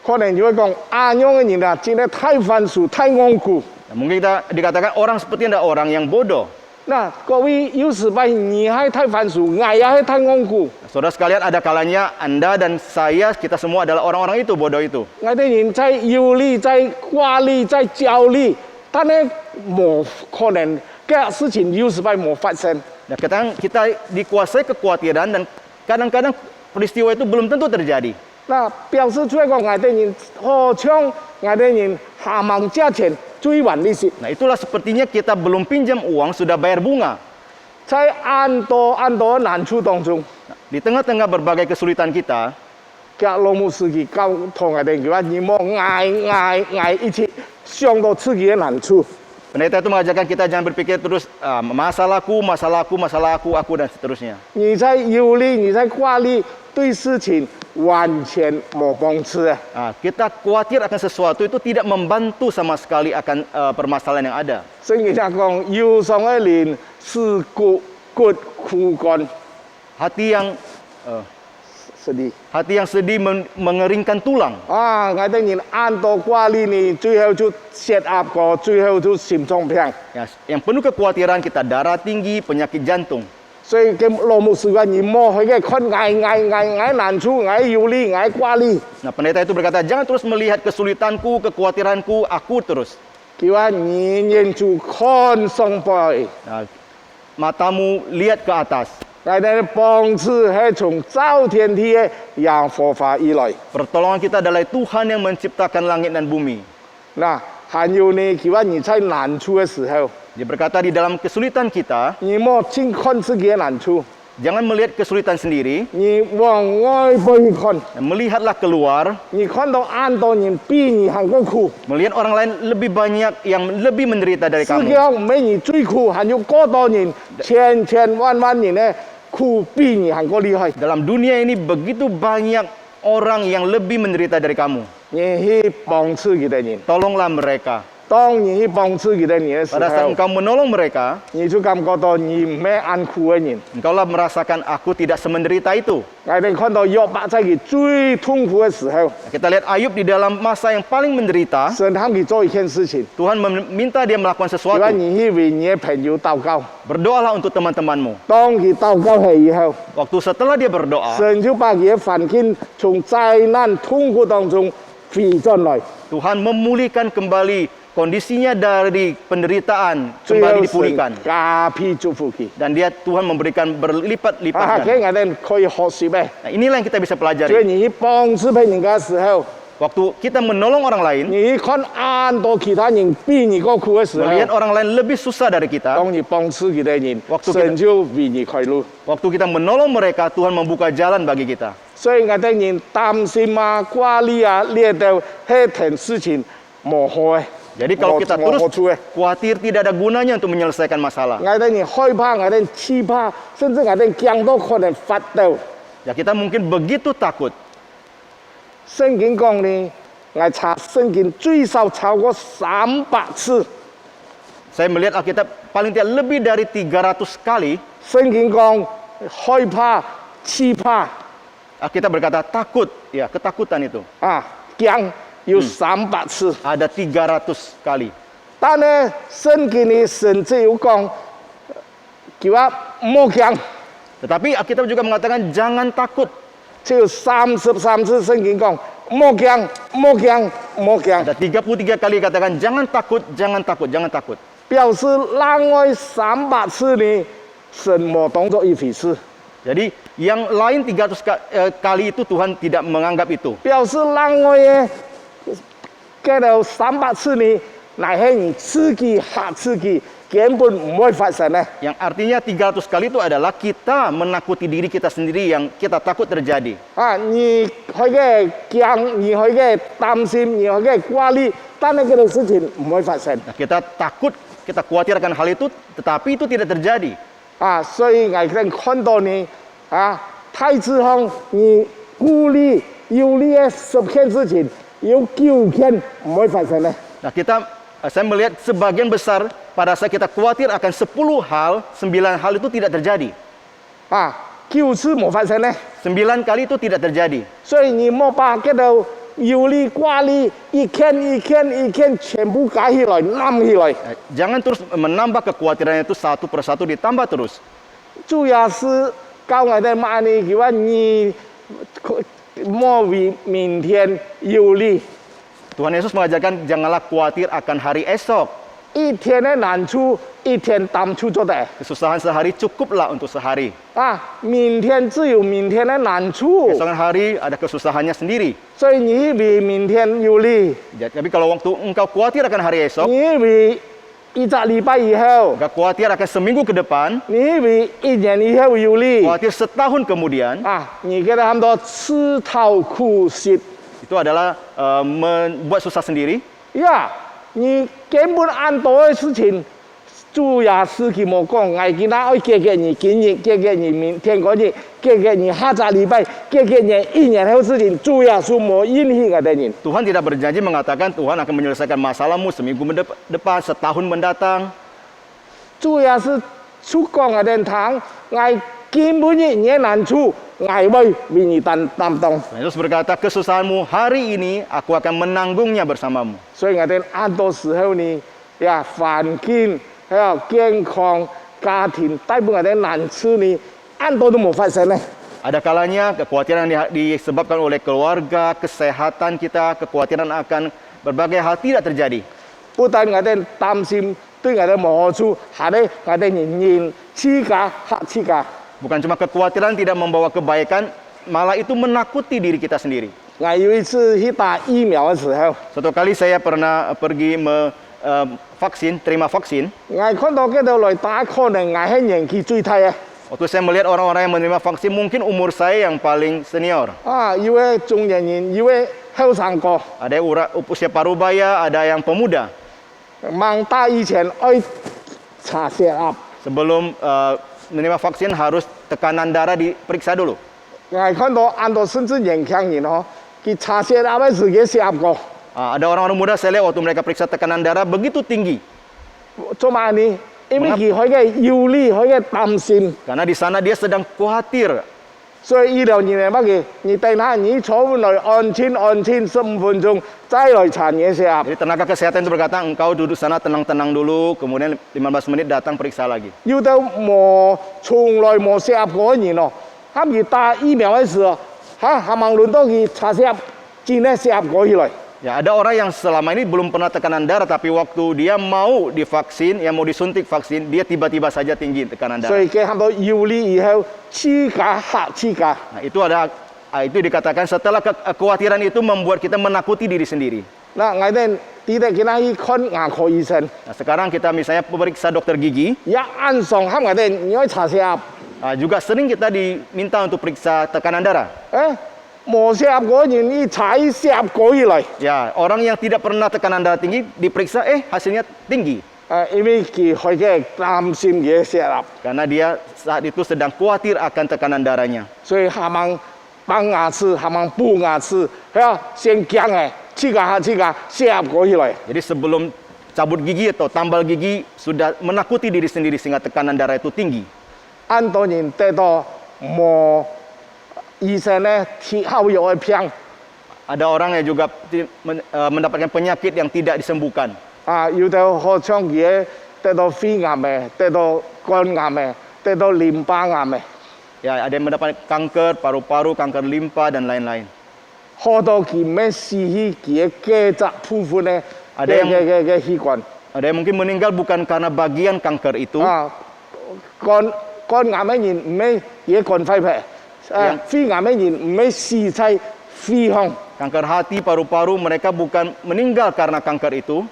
可能就會講啊，樣嘅人啊，真係太番薯、太戇居。 Nah, mungkin kita dikatakan orang seperti ada orang yang bodoh. 嗱，各位有時拜你係太番薯，我也係太戇居。 Saudara sekalian, ada kalanya Anda dan saya, kita semua adalah orang-orang itu, bodoh itu. 我哋人在憂慮、在掛慮、在焦慮，但係冇可能嘅事情有時拜冇發生。 Nah, kadang kita dikuasai kekhawatiran dan kadang-kadang peristiwa itu belum tentu terjadi. 嗱，表示出嚟講，我哋人好像我哋人下網借錢追還利息， Nah, itulah sepertinya kita belum pinjam uang, sudah bayar bunga. 在按多難處當中， Di tengah-tengah berbagai kesulitan kita, 嘅羅姆斯基教同我哋叫話，你莫捱一切上到自己嘅難處。 pendeta itu mengajarkan kita jangan berpikir terus masalahku, aku dan seterusnya. 你在憂慮，你在掛慮，對事情完全冇幫助啊！ Kita khawatir akan sesuatu itu tidak membantu sama sekali akan permasalahan yang ada. 所以人家講，憂傷嘅人是骨枯乾， Hati yang 是的。 sedih mengeringkan tulang. 啊，我哋人按到掛慮呢，最後就血壓高，最後就心臟病。 Ya, yang penuh kekhawatiran kita darah tinggi, penyakit jantung. 所以嘅羅姆斯話：你莫去嘅看捱難處，捱憂慮，捱掛慮。 Nah, pendeta itu berkata, jangan terus melihat kesulitanku, kekhawatiranku, aku terus. 佢話：你認住看上背， Nah, matamu lihat ke atas. 我哋幫助係從造天地嘅耶和華而來。 Pertolongan kita adalah Tuhan yang menciptakan langit dan bumi. 嗱，還有呢，佢話：你在難處嘅時候， Dia berkata di dalam kesulitan kita, 你莫淨看自己嘅難處， jangan melihat kesulitan sendiri, 你往外邊看， melihatlah keluar, 你看到按到人比你還個苦。 melihat orang lain lebih banyak yang lebih menderita dari 世 kamu. 界上沒你最苦，還有好多人千萬人呢苦比你還個厲害。 Dalam dunia ini begitu banyak orang yang lebih menderita dari kamu. 你去幫助佢哋人， Tolonglah mereka. 當你去幫助佢哋人嘅時 Pada saat 候， engkau menolong mereka, 你就感覺到你唔係按苦嘅人。 engkaulah merasakan aku tidak semenderita itu. 我哋看到約伯在佢最痛苦嘅時候， Kita lihat Ayub di dalam masa yang paling menderita, 神讓佢做一件事情， Tuhan meminta dia melakukan 佢話 sesuatu. 你去為你嘅朋友禱告。 Berdoalah untuk teman-temanmu. 當佢禱告係以後， Waktu setelah dia berdoa, 神就把佢嘅環境從災難痛苦當中回轉來。 Tuhan memulihkan kembali kondisinya dari penderitaan, 最後 kembali 神 dipulihkan. 加倍祝福佢。 Dan dia Tuhan memberikan berlipat-lipat 啊， ganda. 佢我哋可以學習嘅。 Nah, inilah yang kita bisa 所以 pelajari. 你去幫助別人嘅時候， Waktu kita menolong orang lain, 你去看按到其他人比你個苦嘅時候， melihat orang lain lebih susah dari kita, 當你幫助佢哋人， Waktu 神就為你開路。 waktu kita menolong mereka, Tuhan membuka jalan bagi kita. 所以我哋人擔心啊、掛慮啊，呢度係件事情冇好嘅。 Jadi kalau kita 冇 terus 好處嘅。 khawatir, tidak ada gunanya untuk menyelesaikan masalah. 我哋人害怕，我哋懼怕，甚至我哋驚到可能發抖。 Ya, kita mungkin begitu takut. 聖經講呢，我查聖經最少超過300次。 Saya melihat Alkitab paling tidak lebih dari 300 kali 聖經講害怕、懼怕 Alkitab berkata takut, ya ketakutan itu. 啊，驚有300次。 Ada 300 kali. 但係聖經呢，甚至有講，叫話莫驚， Tetapi Alkitab juga mengatakan jangan takut. 只有33次聖經講莫驚、莫驚、莫驚， Ada 33 kali katakan jangan takut, jangan takut, jangan takut. 表示另外300次呢，神冇當作一回事。 Jadi yang lain 300 kali itu Tuhan tidak menganggap itu. 表示另外嘅嗰度300次呢，乃係你自己嚇自己，根本唔會發生呢。 Yang artinya 300 kali itu adalah kita menakuti diri kita sendiri yang kita takut terjadi. 啊，你去嘅驚，你去嘅擔心，你去嘅掛慮，但係嗰度事情唔會發生。 Nah, kita takut, kita khawatir akan hal itu, tetapi itu tidak terjadi. 啊，所以我哋看到呢，啊，太子行你顧慮、憂慮嘅10件事情，有9件唔會發生呢。 Nah, kita saya melihat sebagian besar pada saat kita khawatir akan 10 hal, 9 hal itu tidak terjadi. 啊，就是冇发生呢。 9 kali itu tidak terjadi. 所以你莫把这个忧虑、挂虑一天全部改起来、揽起来。 Jangan terus menambah kekhawatiran itu satu persatu ditambah terus. 主要是教我哋骂你，叫话你莫为明天忧虑。 Tuhan Yesus mengajarkan janganlah khawatir akan hari esok. 一天的难处，一天当处做的。 Kesusahan sehari cukuplah untuk sehari. 啊，明天只有明天的难处， Keesokan hari ada kesusahannya sendiri. 所以你为明天忧虑， Tapi kalau waktu engkau khawatir akan hari esok, 你为一个礼拜以后， engkau khawatir akan seminggu ke depan, 你为一年以后忧虑。 khawatir setahun kemudian, 啊，你给他们多自讨苦吃 itu adalah membuat susah sendiri. 呀！你根本按多的事情，主要是佢冇讲，我今仔爱给你今日，给你明天嗰日，给你下个礼拜，给你一年后事情，主要是冇允许我哋人。 Tuhan tidak berjanji mengatakan Tuhan akan menyelesaikan masalahmu seminggu depan, setahun mendatang. 主要是出讲我哋堂，我根本你难处，我会为你担当。 Yesus berkata, kesusahanmu hari ini aku akan menanggungnya bersamamu. 所以我哋按多时候呢，呀，环境还有健康、家庭，大部分我哋难处呢，按多都冇发生呢。 Ada kalanya kekhawatiran disebabkan oleh keluarga, kesehatan kita, kekhawatiran akan berbagai hal tidak terjadi. 不但我哋担心对我哋冇好处，还咧我哋人自家吓自家。 Bukan cuma kekhawatiran tidak membawa kebaikan, malah itu menakuti diri kita sendiri. 我有一次去打疫苗嘅時候， Suatu kali saya pernah pergi terima vaksin. 我看到嗰度來打，可能我係年紀最大嘅。 Waktu saya melihat orang-orang yang menerima vaksin, mungkin umur saya yang paling senior. 啊，有位中年人，有位後生哥， Ada yang usia parubaya, ada yang pemuda. 盲打以前愛查血壓， Sebelum menerima vaksin harus tekanan darah diperiksa dulu. 我看到按到甚至年輕人哦，佢查血壓嘅時嘅血壓高， Ada orang-orang muda saya lihat waktu mereka periksa tekanan darah begitu tinggi. 做乜呢？因為佢佢嘅憂慮，佢嘅擔心， Karena di sana dia sedang khawatir. 所以醫療人員乜嘅，你等下你坐翻來安靜15分鐘，再來查你嘅血壓。 Jadi tenaga kesehatan itu berkata, engkau duduk sana tenang-tenang dulu, kemudian 15 menit datang periksa lagi. 要到冇從來冇血壓過嘅人哦，他們打疫苗嘅時候，係咪輪到佢查血壓，真係血壓過起來？ Ya, ada orang yang selama ini belum pernah tekanan darah, tapi waktu dia mau divaksin, yang mau disuntik vaksin, dia tiba-tiba saja tinggi tekanan 所 darah. 以佢喊到憂慮以後，自家嚇自家。 Nah, itu dikatakan setelah kekhawatiran itu membuat kita menakuti diri sendiri. 嗱，我哋啲哋見去看牙科醫生， Nah, sekarang kita misalnya periksa dokter gigi, 一按上喊我哋你要查血壓， juga sering kita diminta untuk periksa tekanan darah. 冇血壓嗰人一查血壓過起來， Ya, orang yang tidak pernah tekanan darah tinggi diperiksa, hasilnya tinggi. 因為佢嘅擔心嘅血壓， Karena dia saat itu sedang khawatir akan tekanan darahnya. 所以係咪幫牙齒，係咪補牙齒，先驚嘅，自家血壓過起來。 Jadi sebelum cabut gigi atau tambal gigi sudah menakuti diri sendiri sehingga tekanan darah itu tinggi. 按多人得到冇醫生咧貼後藥嘅病， Ada orang yang juga mendapatkan penyakit yang tidak disembuhkan. 要到好像佢得到肺癌嘅，得到肝癌嘅，得到淋巴癌嘅， Ya, ada yang mendapat kanker paru-paru, kanker limpa dan lain-lain. 好到佢咩死去佢嘅基質部分咧 ada yang 嘅器官， Ada yang mungkin meninggal bukan karena bagian kanker itu, 肝癌嘅人唔係嘢肝肺皮，肺癌嘅人唔係死喺肺腔， kanker hati, paru-paru, mereka bukan meninggal karena kanker itu,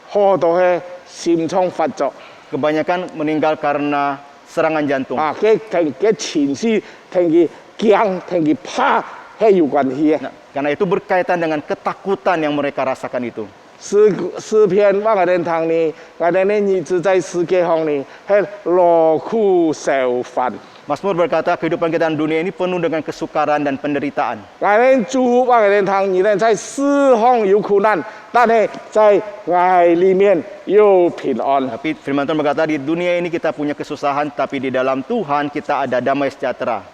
好到係心臟發作， kebanyakan meninggal karena serangan jantung. 佢情緒同佢驚同佢怕係有關係嘅。 Nah, karena itu berkaitan dengan ketakutan yang mereka rasakan itu. 詩篇我哋聽呢，我哋呢兒子在世界上呢係勞苦受煩。Mazmur berkata kehidupan kita dalam dunia ini penuh dengan kesukaran dan penderitaan. 我哋祝福我哋堂，你哋在四方有苦难，但係在愛裡面有平安。 Tapi firman Tuhan berkata di dunia ini kita punya kesusahan, tapi di dalam Tuhan kita ada damai sejahtera.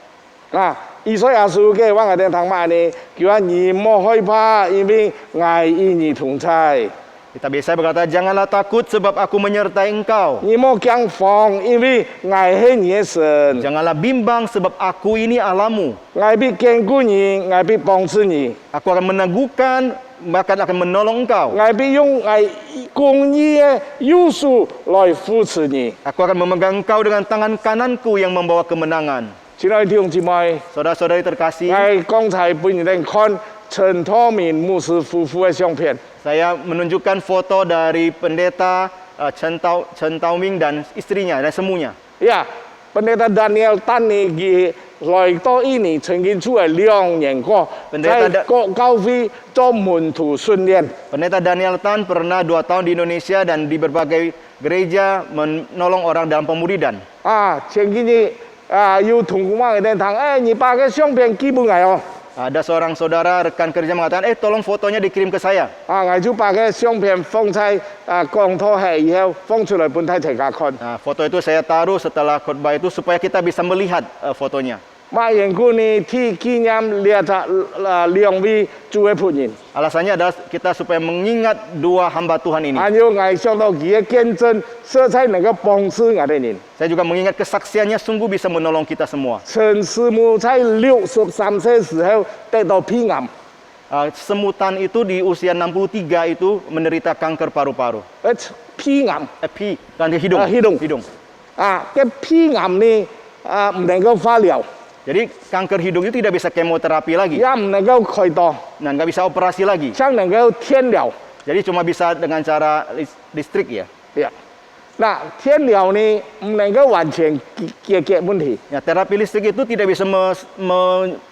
啊，以賽亞書嘅我哋堂話呢，叫我你莫害怕，因為愛與你同在。 Kita biasa berkata, janganlah takut sebab aku menyertai engkau. 你莫驚慌，因為愛係你嘅神， Janganlah bimbang sebab aku ini Allahmu. 愛必堅固你，愛必幫助你， Aku akan meneguhkan, bahkan akan menolong engkau. 愛必用愛公義嘅優數來扶持你。 Aku akan memegang engkau dengan tangan kananku yang membawa kemenangan. 親愛的弟兄姊妹， Saudara-saudari terkasih, 我剛才俾你哋看陳托明牧師夫婦嘅相片。 saya menunjukkan foto dari pendeta Chen Taoming dan istrinya dan semuanya. Ya, pendeta Daniel Tan呢，來到印尼曾經出嚟2年過， Pendeta 在國教會做門徒訓練。 Pendeta Daniel Tan pernah 2 tahun di Indonesia dan di berbagai gereja menolong orang dalam pemuridan. 前幾日要同我哋談，你把個相片寄俾我哦。 Ada seorang saudara rekan kerja mengatakan, tolong fotonya dikirim ke saya. 我就把個相片放在講台下以後放出來俾大家看。 Nah, foto itu saya taruh setelah khotbah itu supaya kita bisa melihat fotonya. 馬緣故呢，替紀念列咗2位主嘅僕人， Alasannya adalah kita supaya mengingat 2 hamba Tuhan ini. 還有我想到佢嘅見證，實在能夠幫助我哋人。 Saya juga mengingat kesaksiannya sungguh bisa menolong kita semua. 陳師母在63歲時候得到肺癌， Semutan itu di usia 63 itu menderita kanker paru-paru. 肺癌Kanker hidung. hidung. 嘅肺癌呢唔能夠化療， Jadi kanker hidung itu tidak bisa kemoterapi lagi 也唔能夠開刀， dan nggak bisa operasi lagi. 只能夠天療。 Jadi cuma bisa dengan cara listrik ya. Ya. Nah, 天療呢唔能夠完全解決問題， Ya, terapi listrik itu tidak bisa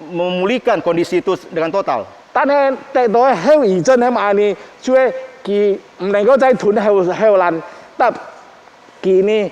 memulihkan kondisi itu dengan total. 但係得到後遺症係嘛呢？就係佢唔能夠再吞後難，但佢呢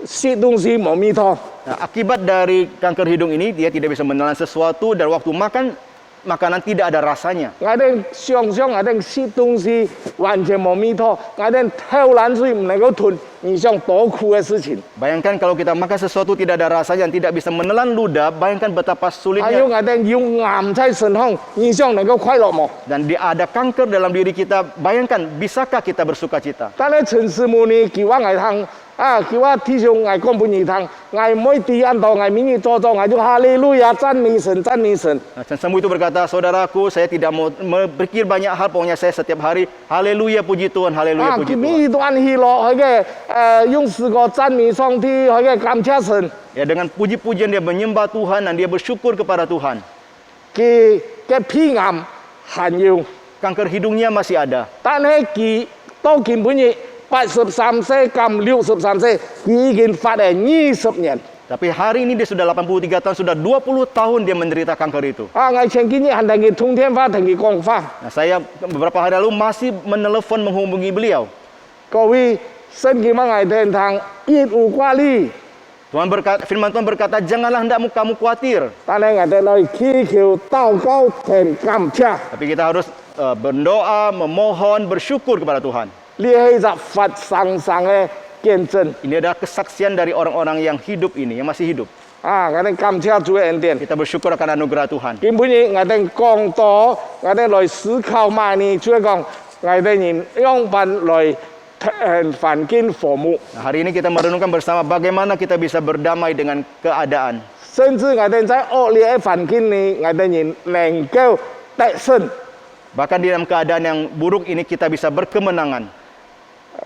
食東西冇味道。 Nah, akibat dari kanker hidung ini dia tidak bisa menelan sesuatu dan waktu makan makanan tidak ada rasanya. 我哋想想，我哋食東西完全冇味道，我哋後難水唔能夠吞，你想多苦嘅事情。 Bayangkan kalau kita makan sesuatu tidak ada rasanya dan tidak bisa menelan ludah, bayangkan betapa 還有 sulitnya. 我哋要癌在身上，你想能夠快樂冇？ Dan ada kanker dalam diri kita, bayangkan bisakah kita bersuka cita? 但係陳師母呢，叫我捱湯。叫我弟兄捱講半夜湯，捱每啲按道捱明日做，捱就哈利路亞讚美神，讚美神。 Nah, Chen Semu itu berkata, saudaraku, saya tidak mau berpikir banyak hal, pokoknya saya setiap hari, haleluya puji Tuhan, haleluya 佢 puji 明 Tuhan. 日都按喜樂，佢嘅用詩歌讚美上帝，佢嘅感謝神。 Ya, dengan puji-pujian dia menyembah Tuhan dan dia bersyukur kepada Tuhan. 佢嘅肺癌還有， Kanker hidungnya masih ada. 但係佢到今半日83歲減63歲，佢已經發係20年。 Tapi hari ini dia sudah 83 tahun, sudah 20 tahun dia menderita kanker itu. 我前幾日還同佢通電話，同佢講話。 Nah, saya beberapa hari lalu masih menelepon menghubungi beliau. 各位聖經我哋聽一無掛慮。 Firman Tuhan berkata, janganlah hendakmu kamu khawatir. 但係我哋來祈求、禱告、同感謝， Tapi kita harus berdoa, memohon, bersyukur kepada Tuhan. 呢係就佛生嘅見證。 Ini adalah kesaksian dari orang-orang yang hidup ini, yang masih hidup. 我哋感謝主嘅恩典。 Kita bersyukur akan anugerah Tuhan. 基本上我哋講到，我哋來思考嘛呢，就係講我哋人用辦來環境和睦， Nah, hari ini kita merenungkan bersama bagaimana kita bisa berdamai dengan keadaan. 甚至我哋在惡劣嘅環境呢，我哋人能夠得勝。 Bahkan di dalam keadaan yang buruk ini kita bisa berkemenangan.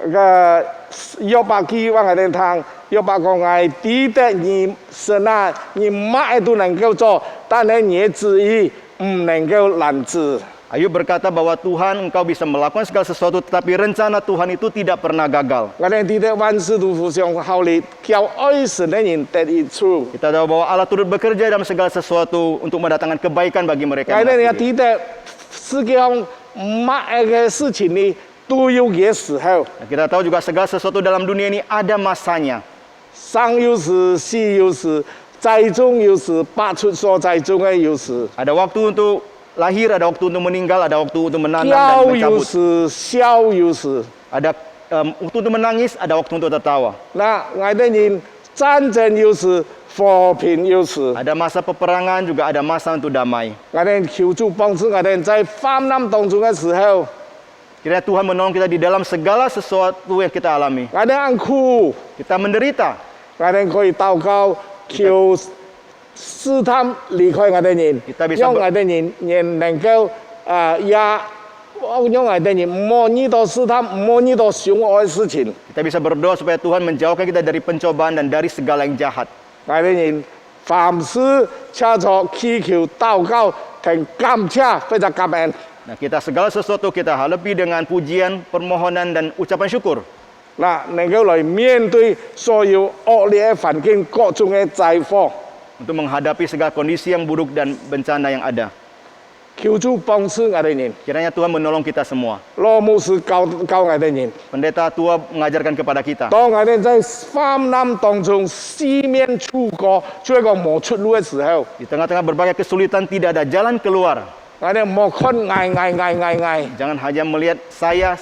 約伯記我哋聽，約伯講係抵得你神啊，你乜都能夠做，但係你旨意唔能夠攔止。 Ayub berkata bahwa Tuhan engkau bisa melakukan segala sesuatu, tetapi rencana Tuhan itu tidak pernah gagal. 我哋抵得萬事都互相效力，叫愛神嘅人得益處。 Kita tahu bahwa Allah turut bekerja dalam segala sesuatu untuk mendatangkan kebaikan bagi mereka 我 yang 哋也 mengasihi. 抵得世界上乜嘅事情呢，都有嘅時候。 Nah, kita tahu juga segala sesuatu dalam dunia ini ada masanya. 生有时，死有时，栽种有时，拔出所栽种的有时。 Ada waktu untuk lahir, ada waktu untuk meninggal, ada waktu untuk menanam dan 叫有 mencabut. 时，笑有时。 Ada waktu untuk menangis, ada waktu untuk tertawa. 那我哋人战争有时，和平有时。 Ada masa peperangan, juga ada masa untuk damai. 我哋求主帮助我哋在患难当中嘅时候， Kiranya Tuhan menolong kita di dalam segala sesuatu yang kita alami. 我哋按苦， Kita menderita, 我哋可以祷告，求试探离开我哋人， Kita bisa 让我哋人也能够也讓我哋人唔好遇到試探，唔好遇到凶惡嘅事情。 kita bisa berdoa supaya Tuhan menjauhkan kita dari pencobaan dan dari segala yang jahat. 我哋人凡事恰着祈求禱告，同感謝，非常感恩。 Nah, kita segala sesuatu kita hadapi dengan pujian, permohonan dan ucapan syukur. 嗱，能夠來面對所有惡劣嘅環境、各種嘅災禍， Untuk menghadapi segala kondisi yang buruk dan bencana yang ada. 求主幫助我哋人。 Kiranya Tuhan menolong kita semua. 羅牧師教我哋人， Pendeta tua mengajarkan kepada kita. 當我哋在患難當中四面楚歌，做一個冇出路嘅時候， Di tengah-tengah berbagai kesulitan tidak ada jalan keluar. 我哋冇看嗌， Jangan hanya melihat saya.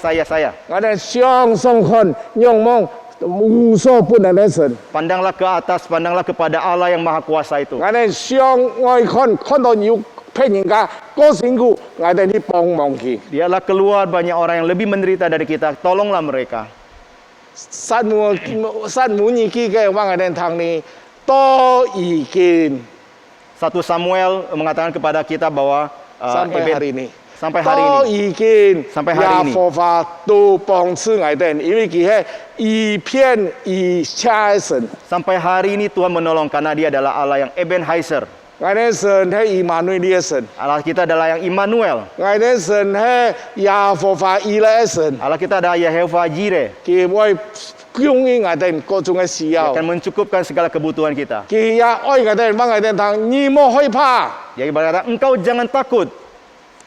我哋向上看，仰望無所不能嘅神。 Pandanglah ke atas, pandanglah kepada Allah yang Maha Kuasa itu. 我哋向外看，看到有別人家過辛苦，我哋去幫忙佢。 Dialah keluar banyak orang yang lebih menderita dari kita. Tolonglah mereka. 撒母耳記嘅話，我哋聽呢都已經 1 Samuel mengatakan kepada kita bahwa sampai hari ini。 sampai hari 都 ini 已經 Sampai hari ini 耶和華都幫助我哋，因為佢係一片一切神。 sampai hari ini Tuhan menolong karena Dia adalah Allah yang Ebenezer. 我哋神係以馬內利嘅神， Allah kita adalah yang Immanuel. 我哋神係耶和華以勒嘅神， Allah kita adalah Yehovah Jireh. 佢會供應我哋各種嘅需 Dia 要， akan mencukupkan segala kebutuhan kita. 佢也愛我哋，幫我哋聽，你莫害怕， Dia berkata, engkau jangan takut.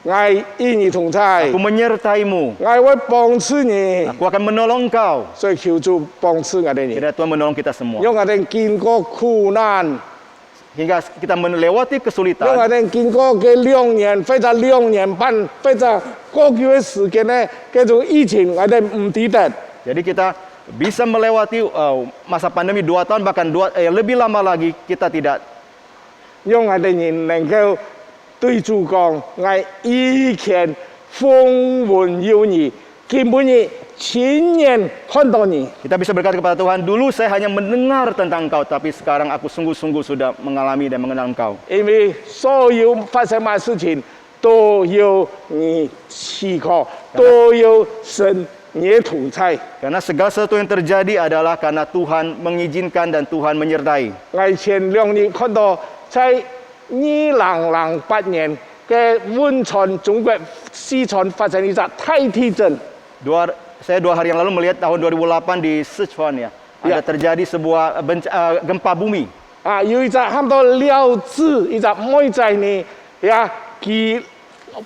我與你同在 Aku，menyertaimu. 我會幫助你， Aku akan menolong engkau. 所以求主幫助我哋， Kiranya Tuhan menolong kita semua. 讓我哋經過苦難。 Hingga kita melewati 因為 kesulitan. 我哋經過嘅2年或者2年半或者過久嘅時間咧，嗰種疫情我哋唔抵得， Jadi kita bisa melewati masa pandemi 2 tahun bahkan lebih lama lagi kita tidak. 讓我哋人能夠對主講，我以前風聞有你，根本你親眼看到你， Kita bisa berkata kepada Tuhan, dulu saya hanya mendengar tentang Engkau, tapi sekarang aku sungguh-sungguh sudah mengalami dan mengenal Engkau. 因為所有發生嘅事情都有你許可，都有神你嘅同在。 Karena segala sesuatu yang terjadi adalah karena Tuhan mengizinkan dan Tuhan menyertai. 我前2年看到在2008年嘅汶川中國四川發生一場大地震。 Saya 2 hari yang lalu melihat tahun 2008 di Sichuan ya. Ya. Ada terjadi sebuah gempa bumi. 有一隻差唔多料子，一隻妹仔呢，佢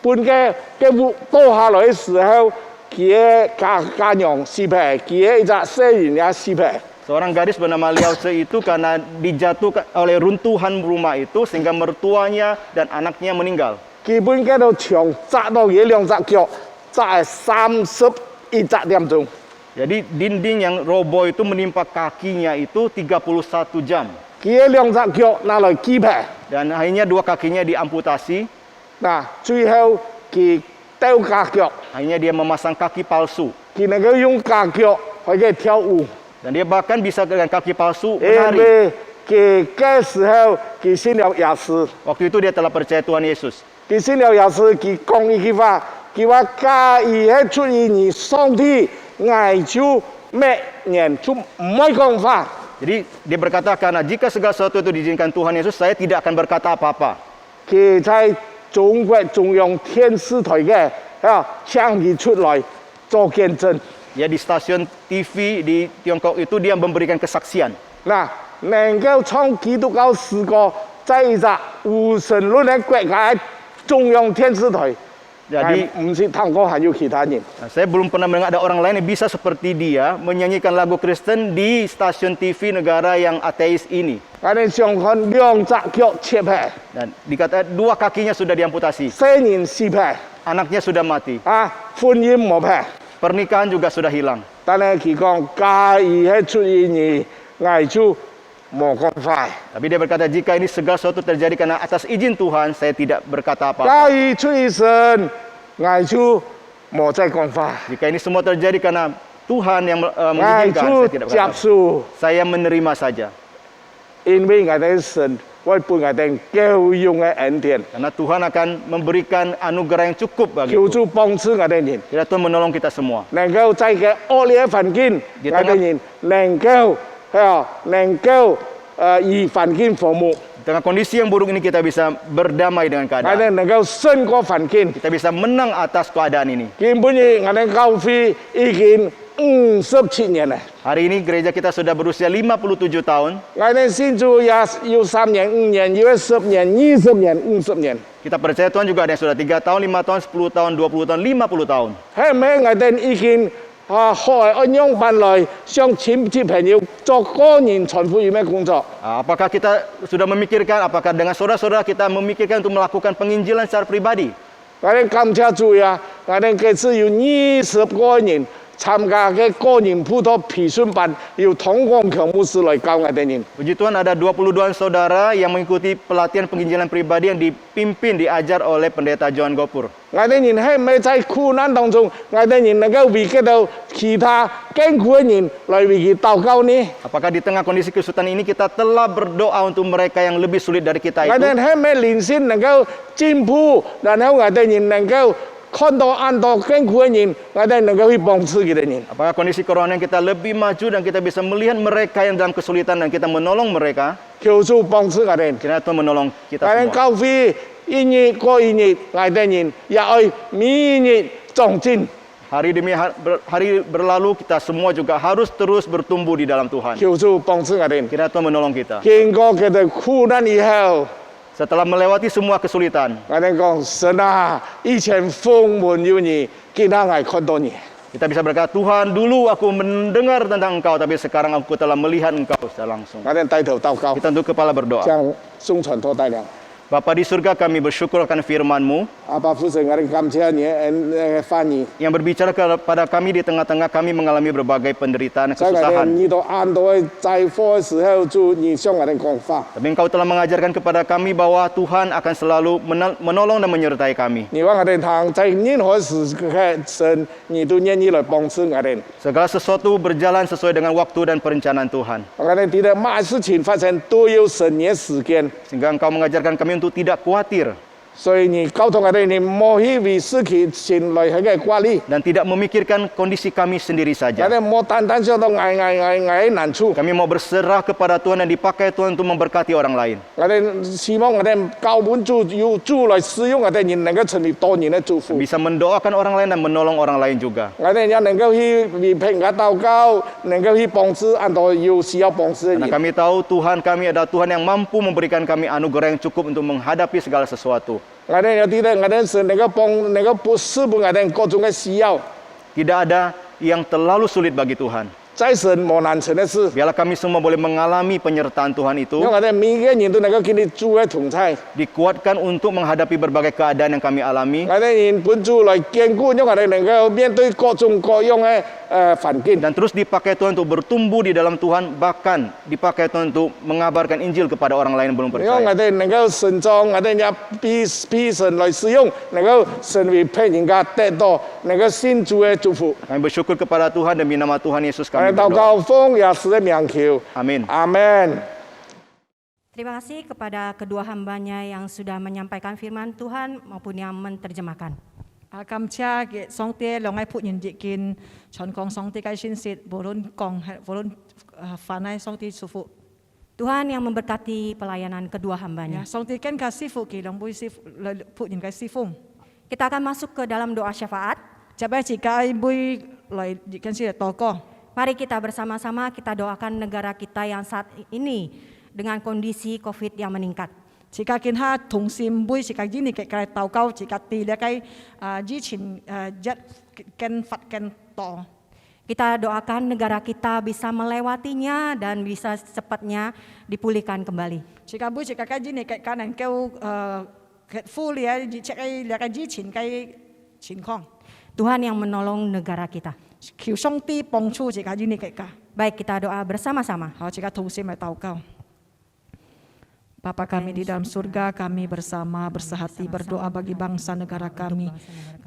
本嘅屋倒下來嘅時候，佢嘅家娘死劈，佢嘅一隻細人也死劈。 Seorang gadis bernama Liao Tse itu karena dijatuhkan oleh runtuhan rumah itu sehingga mertuanya dan anaknya meninggal. 基本嗰度牆砸到佢2隻腳，砸係31點鐘。 Jadi dinding yang roboh itu menimpa kakinya itu 31 jam. 佢嘅2隻腳拿來擊劈， Dan akhirnya 2 kakinya diamputasi. 嗱，最後佢掉架腳， Akhirnya dia memasang kaki palsu. 佢能夠用架腳去跳舞。 Dan dia bahkan bisa dengan kaki palsu 因 menari. 為佢嘅時候佢信了耶穌。 Waktu itu dia telah percaya Tuhan Yesus. 佢信了耶穌，佢講一句話，佢話假如係出於你上帝，我就咩人就唔可以講話。 Jadi dia berkata karena jika segala sesuatu itu diizinkan Tuhan Yesus, saya tidak akan berkata apa-apa. 佢在中國中央電視台嘅請佢出來做見證。 Ya di stasiun TV di Tiongkok itu dia memberikan kesaksian. 嗱，能夠創基督教詩歌，在一個無神論嘅國家中央電視台， Jadi 唔是探哥，還有其他人。 saya belum pernah mendengar ada orang lain yang bisa seperti dia menyanyikan lagu Kristen di stasiun TV negara yang ateis ini. 我哋上看兩隻腳切開， Dan dikata 2 kakinya sudah diamputasi, 四年四劈， anaknya sudah mati, 婚姻冇劈。 pernikahan juga sudah hilang. 但係佢講假如係出現而危就冇咁快， Tapi dia berkata jika ini segala sesuatu terjadi karena atas izin Tuhan, saya tidak berkata apa-apa. 假如出現神危就冇再咁快， Jika ini semua terjadi karena Tuhan yang 危 mengizinkan, 就 saya tidak 接 berkata. 受， Saya menerima saja. 因為我哋神會俾我哋夠用嘅恩典， Karena Tuhan akan memberikan anugerah yang cukup bagi 求 kita. 主幫助我哋人， Bila Tuhan menolong kita semua. 能夠在嘅惡劣嘅環境， Di 我 tengah- 哋人能夠以環境服務， Di tengah kondisi yang buruk ini kita bisa berdamai dengan 我哋 keadaan. 能夠勝過環境。 Kita bisa menang atas keadaan ini. 基本上我哋教會已經57年啦。 Hari ini gereja kita sudah berusia 57 tahun. 我哋先做也要3年、5年，要10年、20年、50年。 Kita percaya Tuhan juga ada yang sudah 3 tahun, 5 tahun, 10 tahun, 20 tahun, 50 tahun. 係咪我哋已經學按樣辦來，向親戚朋友做個人傳福音嘅工作？ Apakah kita sudah memikirkan, apakah dengan saudara-saudara kita memikirkan untuk melakukan penginjilan secara pribadi? 我哋感謝主呀！我哋這次有20個人參加嘅個人輔導培訓班，由同光強牧師來教我哋人。 Puji Tuhan ada 22 saudara yang mengikuti pelatihan penginjilan pribadi yang dipimpin, diajar oleh pendeta Johan Gopur. 我哋人係咪在苦難當中，我哋人能夠為佢到其他艱苦嘅人來為佢禱告呢？ Apakah di tengah kondisi kesulitan ini kita telah berdoa untuk mereka yang lebih sulit dari kita 我哋 itu? 係咪連先能夠進步，然後我哋人能夠看到按到艱苦嘅人，我哋能夠去幫助佢哋人。 Apakah kondisi corona yang kita lebih maju dan kita bisa melihat mereka yang dalam kesulitan dan kita menolong mereka? 求主幫助我哋。 Kiranya Tuhan menolong kita 我哋 semua. 教會一日過一日，我哋人也愛每日長進。 Hari demi hari berlalu kita semua juga harus terus bertumbuh di dalam Tuhan. 求主幫助我哋。 Kiranya Tuhan menolong kita. 經過佢哋苦難以後， Setelah melewati semua kesulitan, 我哋講神啊，以前風聞有你，今天我看到你。 kita bisa berkata, Tuhan dulu aku mendengar tentang Engkau, tapi sekarang aku telah melihat Engkau secara langsung. 我哋低頭禱告， Kita untuk kepala berdoa. 將送傳托帶領。 Bapa di surga, kami bersyukur akan firman-Mu 阿爸父神，我哋感謝你嘅翻譯。 yang berbicara kepada kami di tengah-tengah kami mengalami berbagai penderitaan dan 在我哋 kesusahan. 呢度按到在火嘅時候，就你向我哋講法。 Tapi Engkau telah mengajarkan kepada kami bahwa Tuhan akan selalu menolong dan menyertai kami. 你話我哋行在任何時嘅神，你都願意來幫助我哋。 Segala sesuatu berjalan sesuai dengan waktu dan perencanaan Tuhan. 我哋記得乜事情發生都有神嘅時間， Sehingga Engkau mengajarkan kami untuk tidak khawatir 所以你交託我哋，你莫去為事情來喺嘅掛慮， dan tidak memikirkan kondisi kami sendiri 我 saja. 哋莫單單想到捱難處。 Kami mau berserah kepada Tuhan dan dipakai Tuhan untuk memberkati orang lain. 我哋希望我哋教本主要主來使用我哋人，能夠成為多年嘅祝福。 Bisa mendoakan orang lain dan menolong orang lain juga. 我哋也能夠去為平安禱告，能夠去幫助按照有需要幫助嘅 Karena 人。 kami tahu Tuhan kami adalah Tuhan yang mampu memberikan kami anugerah yang cukup untuk menghadapi segala sesuatu. 我哋有啲咧，我哋神能夠施補我哋各種嘅需要， Tidak ada yang terlalu sulit bagi Tuhan. 在神冇難成嘅事。 Biarlah kami semua boleh mengalami penyertaan Tuhan itu, 因為我哋每個人都能夠見你主嘅同在， dikuatkan untuk menghadapi berbagai keadaan yang kami alami, 我哋人本主來堅固，因為我哋能夠面對各種各樣嘅環境。 dan terus dipakai Tuhan untuk bertumbuh di dalam Tuhan, bahkan dipakai Tuhan untuk mengabarkan Injil kepada orang lain yang belum 因為我 percaya. 哋能夠順從，我哋也俾神來使用，能夠成為俾人家得到能夠信主嘅祝福。 Kami bersyukur kepada Tuhan demi nama Tuhan Yesus 我哋 kami 禱 berdoa. 告奉耶穌嘅名求， Amin. 阿門。 Terima kasih kepada kedua hambanya yang sudah menyampaikan firman Tuhan maupun yang menerjemahkan. 感謝嘅上帝讓我僕人亦見傳講上帝嘅信息，無論講無論凡係上帝祝福。 Tuhan yang memberkati pelayanan kedua 呀， hambanya. 上帝更加師傅嘅兩杯師傅僕人嘅師傅。 Kita akan masuk ke dalam doa syafaat. 接一次介杯來跟住嚟禱告。 Mari kita bersama-sama kita doakan negara kita yang saat ini dengan kondisi COVID yang meningkat. chỉ cả kiến ha thùng sim bui chỉ cả gì này cái tàu câu chỉ cả tì là cái di chín jet ken fat ken to. Kita doakan negara kita bisa melewatinya dan bisa cepatnya dipulihkan kembali. Chỉ cả bui chỉ cả cái gì này cái này kêu cái phu lia chỉ cái là cái di chín khong. Tuhan yang menolong negara kita. Kiều song ti bong chu chỉ cả gì này cái cả. Baik, kita doa bersama-sama. Chỉ cả thùng sim là tàu câu. Bapa kami di dalam surga, kami bersama bersehati berdoa bagi bangsa negara kami.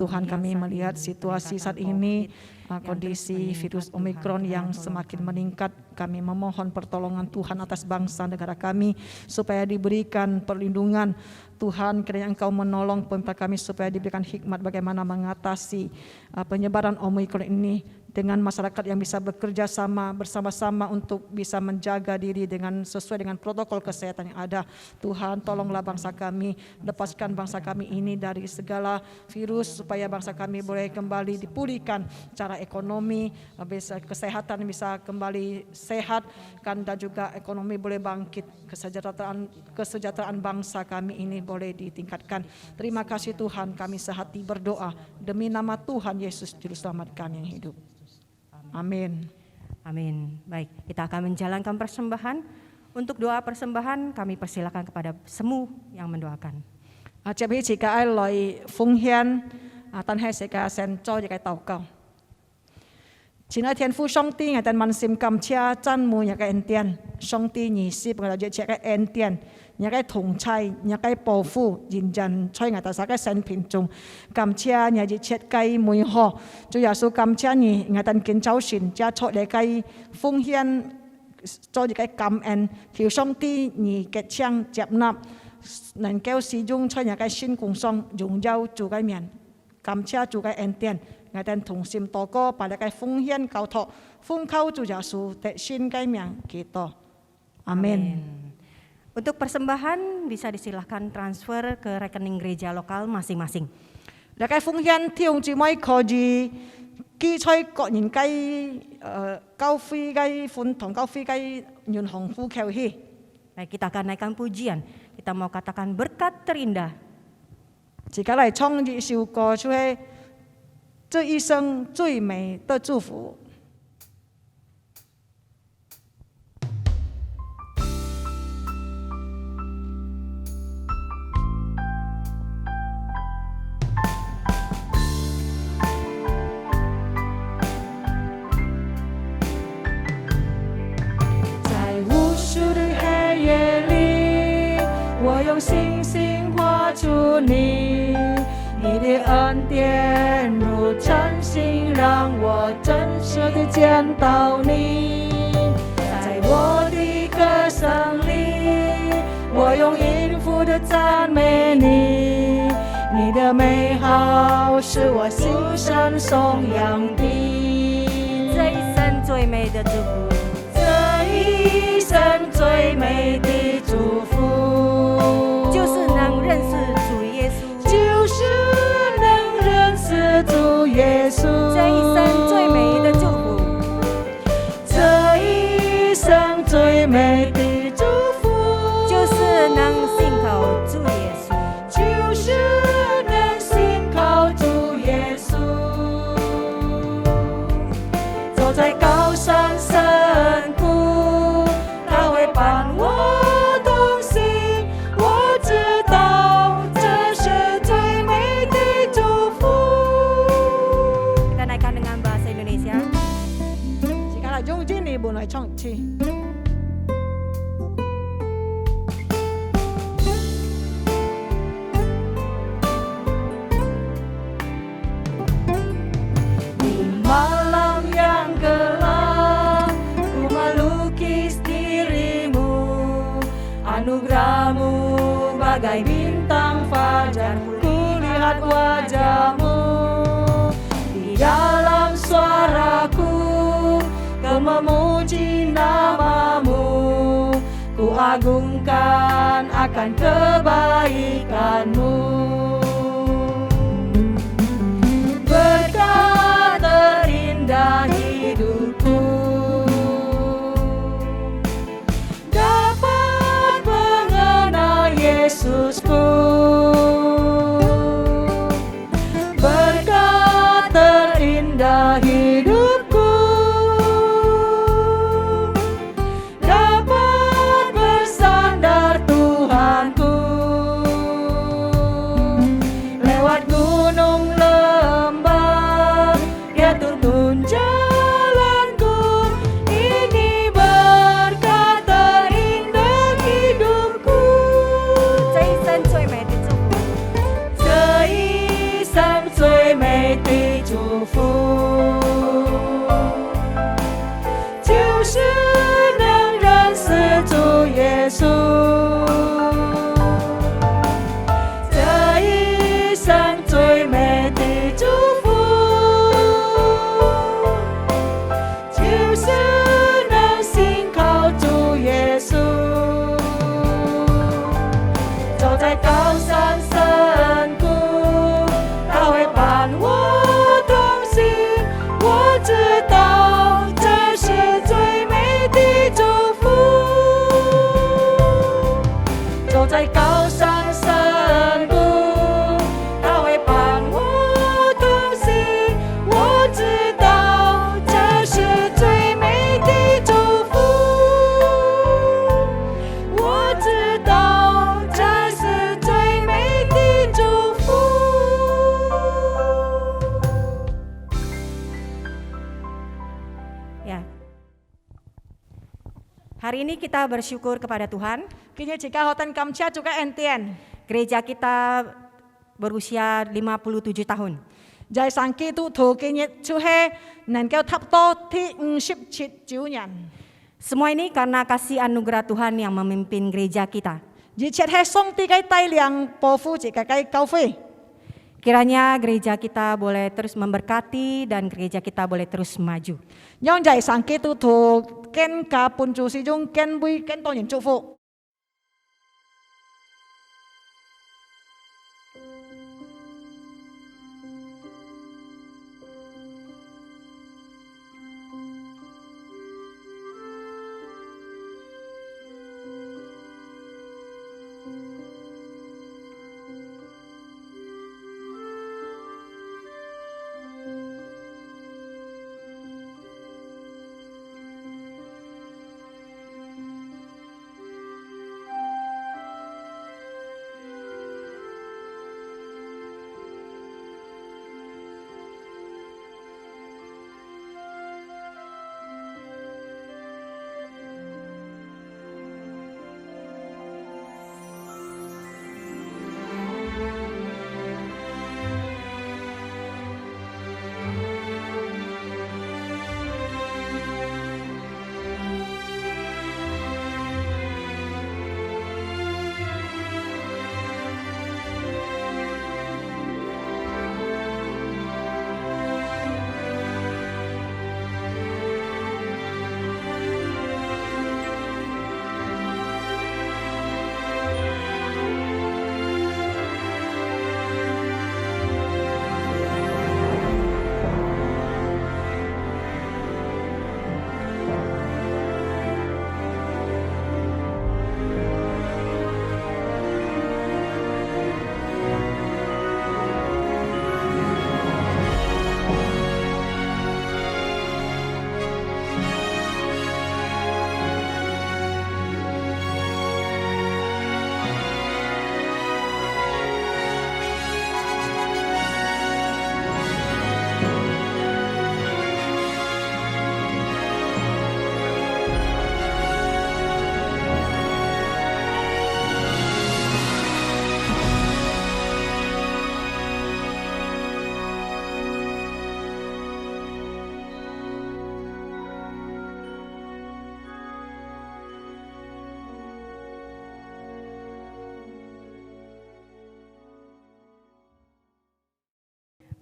Tuhan, kami melihat situasi saat ini, kondisi virus Omikron yang semakin meningkat. Kami memohon pertolongan Tuhan atas bangsa negara kami supaya diberikan perlindungan. Tuhan, kiranya Engkau menolong pemerintah kami supaya diberikan hikmat bagaimana mengatasi penyebaran Omikron ini, dengan masyarakat yang bisa bekerja sama bersama-sama untuk bisa menjaga diri dengan sesuai dengan protokol kesehatan yang ada. Tuhan, tolonglah bangsa kami, lepaskan bangsa kami ini dari segala virus supaya bangsa kami boleh kembali dipulihkan secara ekonomi, bisa kesehatan bisa kembali sehat kan, dan juga ekonomi boleh bangkit, kesejahteraan bangsa kami ini boleh ditingkatkan. Terima kasih Tuhan, kami sehati berdoa demi nama Tuhan Yesus Juru Selamat kami yang hidup. Amin. Amin. Baik, kita akan menjalankan persembahan. Untuk doa persembahan kami persilakan kepada semua yang mendoakan. 接起自己愛來奉獻，但係世界神做一個禱告。親愛天父上帝，我哋滿心感謝讚美一個恩典，上帝兒子我哋一個恩典，一個同在，一個保護，人人在我哋三個生命中，感謝你一切嘅美好，主耶穌感謝你，我哋見早晨加出嚟嘅奉獻，做一個感恩，求上帝你嘅槍接納。能夠使用在一個新工上榮耀主嘅名，感謝主嘅恩典，我哋同心禱告，把一個奉獻交託，奉靠主耶穌的新嘅名祈禱，阿門。 Untuk persembahan bisa disilahkan transfer ke rekening gereja lokal masing-masing. 一個奉獻弟兄姊妹可以記在個人嘅交費嘅款同交費嘅銀行戶口去。 Nah, kita akan naikkan pujian. Kita mau katakan berkat terindah. 自己來唱一首歌，就係這一生最美的祝福。 用星星画出你，你的恩典如晨星，让我真实地见到你。在我的歌聲裡，我用音符的讚美你，你的美好是我心神頌揚的。這一生最美的祝福，這一生最美的祝福。 認識主耶穌，就是能認識主耶穌。這一生最美的祝福，這一生最美的祝福，就是能信靠主耶穌，就是能信靠主耶穌。走在高山深谷，他會伴我。 來唱一次。Di malam yang gelap, ku melukis dirimu, anugerahmu bagai bintang fajar, ku lihat wajahmu di dalam suaraku. Memuji namamu, ku agungkan akan kebaikanmu. Berkat terindah hidupku, dapat mengenal Yesus. Hari ini kita bersyukur kepada Tuhan.今天只教好等感謝主嘅恩典， Gereja kita berusia 57 tahun. 就係神基督徒今日就係能夠ทับ多ที่57周年， Semua ini karena kasih anugerah Tuhan yang memimpin gereja kita. 而且係上帝嘅帶領保護自己嘅教會。 Kiranya gereja kita boleh terus memberkati dan gereja kita boleh terus maju. 讓就係神基督徒跟家本主是種跟會跟多人祝福。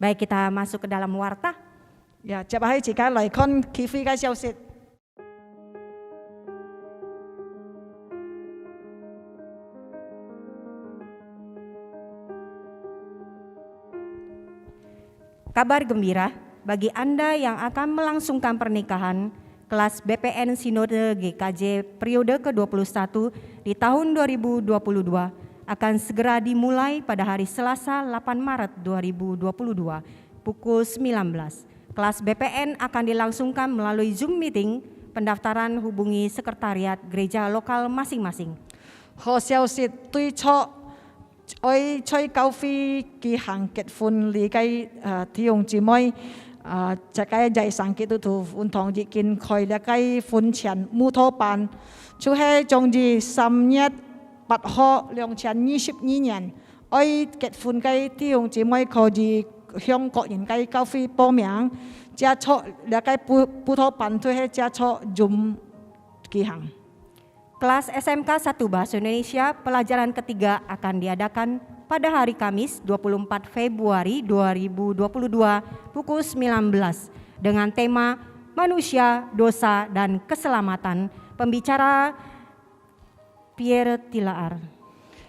Baik, kita masuk ke dalam warta. 接下去自己嚟看啟示嘅消息。 Kabar gembira bagi Anda yang akan melangsungkan pernikahan kelas BPN Sinode GKJ periode ke-21 di tahun 2022 akan segera dimulai pada hari Selasa 8 Maret 2022 pukul 19. Kelas BPN akan dilangsungkan melalui Zoom meeting. Pendaftaran hubungi sekretariat gereja lokal masing-masing. 好消息對出愛吹教會舉行結婚禮嘅弟兄姊妹，這個在上基督徒歡堂已經開了嘅婚前木頭班，就係總之3月8號2022年，愛結婚嘅弟兄姊妹可以向各人嘅教會報名，接觸了嘅木頭班就係接觸 Zoom 舉行。 Kelas SMK 1 Bahasa Indonesia pelajaran ketiga akan diadakan pada hari Kamis 24 Februari 2022 pukul 19 dengan tema Manusia, Dosa, dan Keselamatan. Pembicara Pierre Tilaar.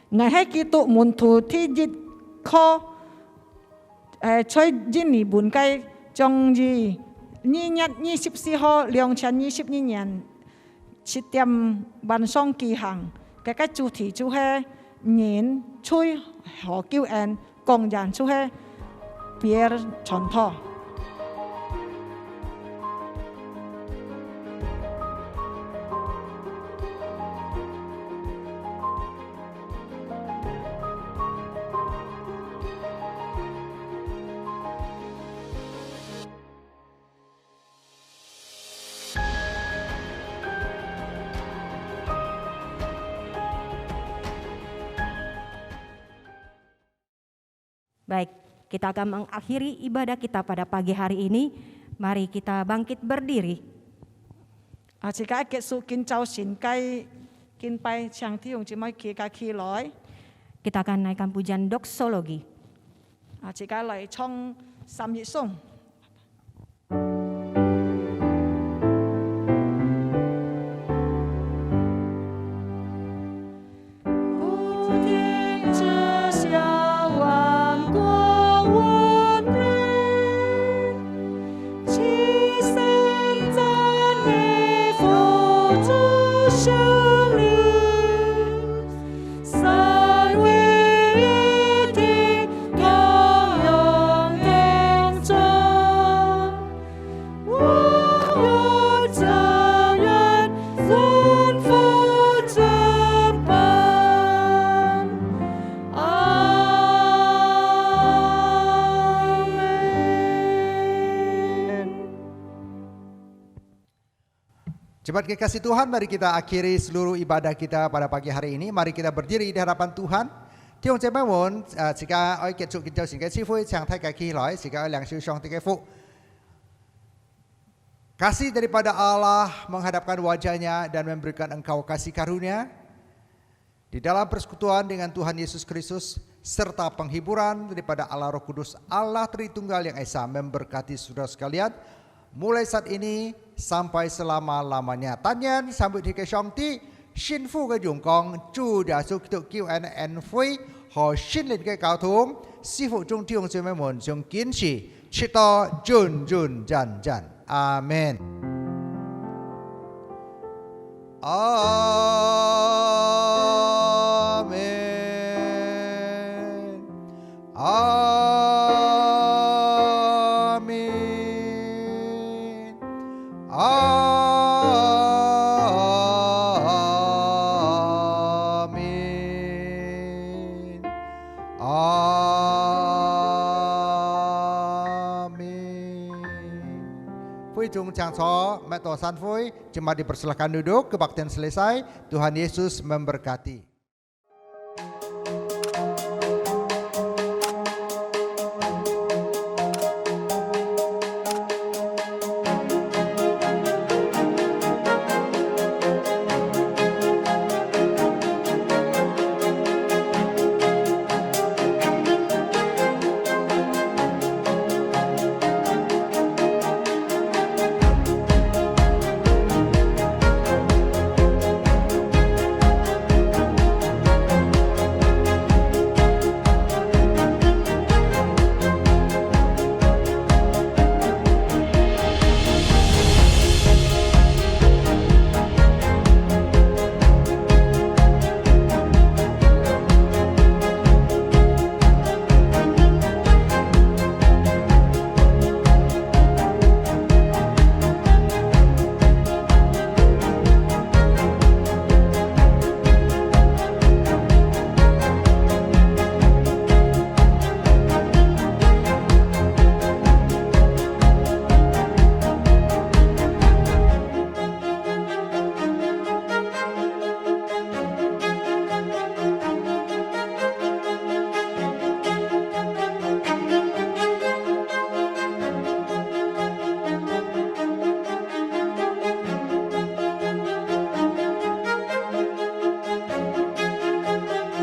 我喺基督門徒ที่ยึดข้อช่วยยินดีบุญไกจงยี24號2022年7點晚上舉行，嘅個主題就係人吹何救恩，工人就係別傳統。Baik, kita akan mengakhiri ibadah kita pada pagi hari ini. Mari kita bangkit berdiri. 自家結束見就善雞見拜上天用姊妹企架企來， Kita akan naikkan pujian doksologi. 自家嚟唱三葉頌。Jemaat kekasih Tuhan, mari kita akhiri seluruh ibadah kita pada pagi hari ini. Mari kita berdiri di hadapan Tuhan. Tiong jemaat mohon, jika oi kết thúc kinh singkai sifui chang thai kai ki loi, jika oi liang siu shong tikai fu. Kasih daripada Allah menghadapkan wajahnya dan memberikan engkau kasih karunia di dalam persekutuan dengan Tuhan Yesus Kristus serta penghiburan daripada Allah Roh Kudus, Allah Tritunggal yang Esa memberkati saudara sekalian mulai saat ini sampai selama-lamanya. Tanyan sambut di kesong ti xin phu ke dùng con chu đã su tự kêu an phui họ xin lên cái cao thung sư phụ trung thiong cho mấy môn trong kiến chỉ chỉ to jun jun jan jan. Amen. Amen. Amen. Amen. Amin. Pui Chung Chang Cho, Meto San Pui, jemaat dipersilahkan duduk, kebaktian selesai. Tuhan Yesus memberkati.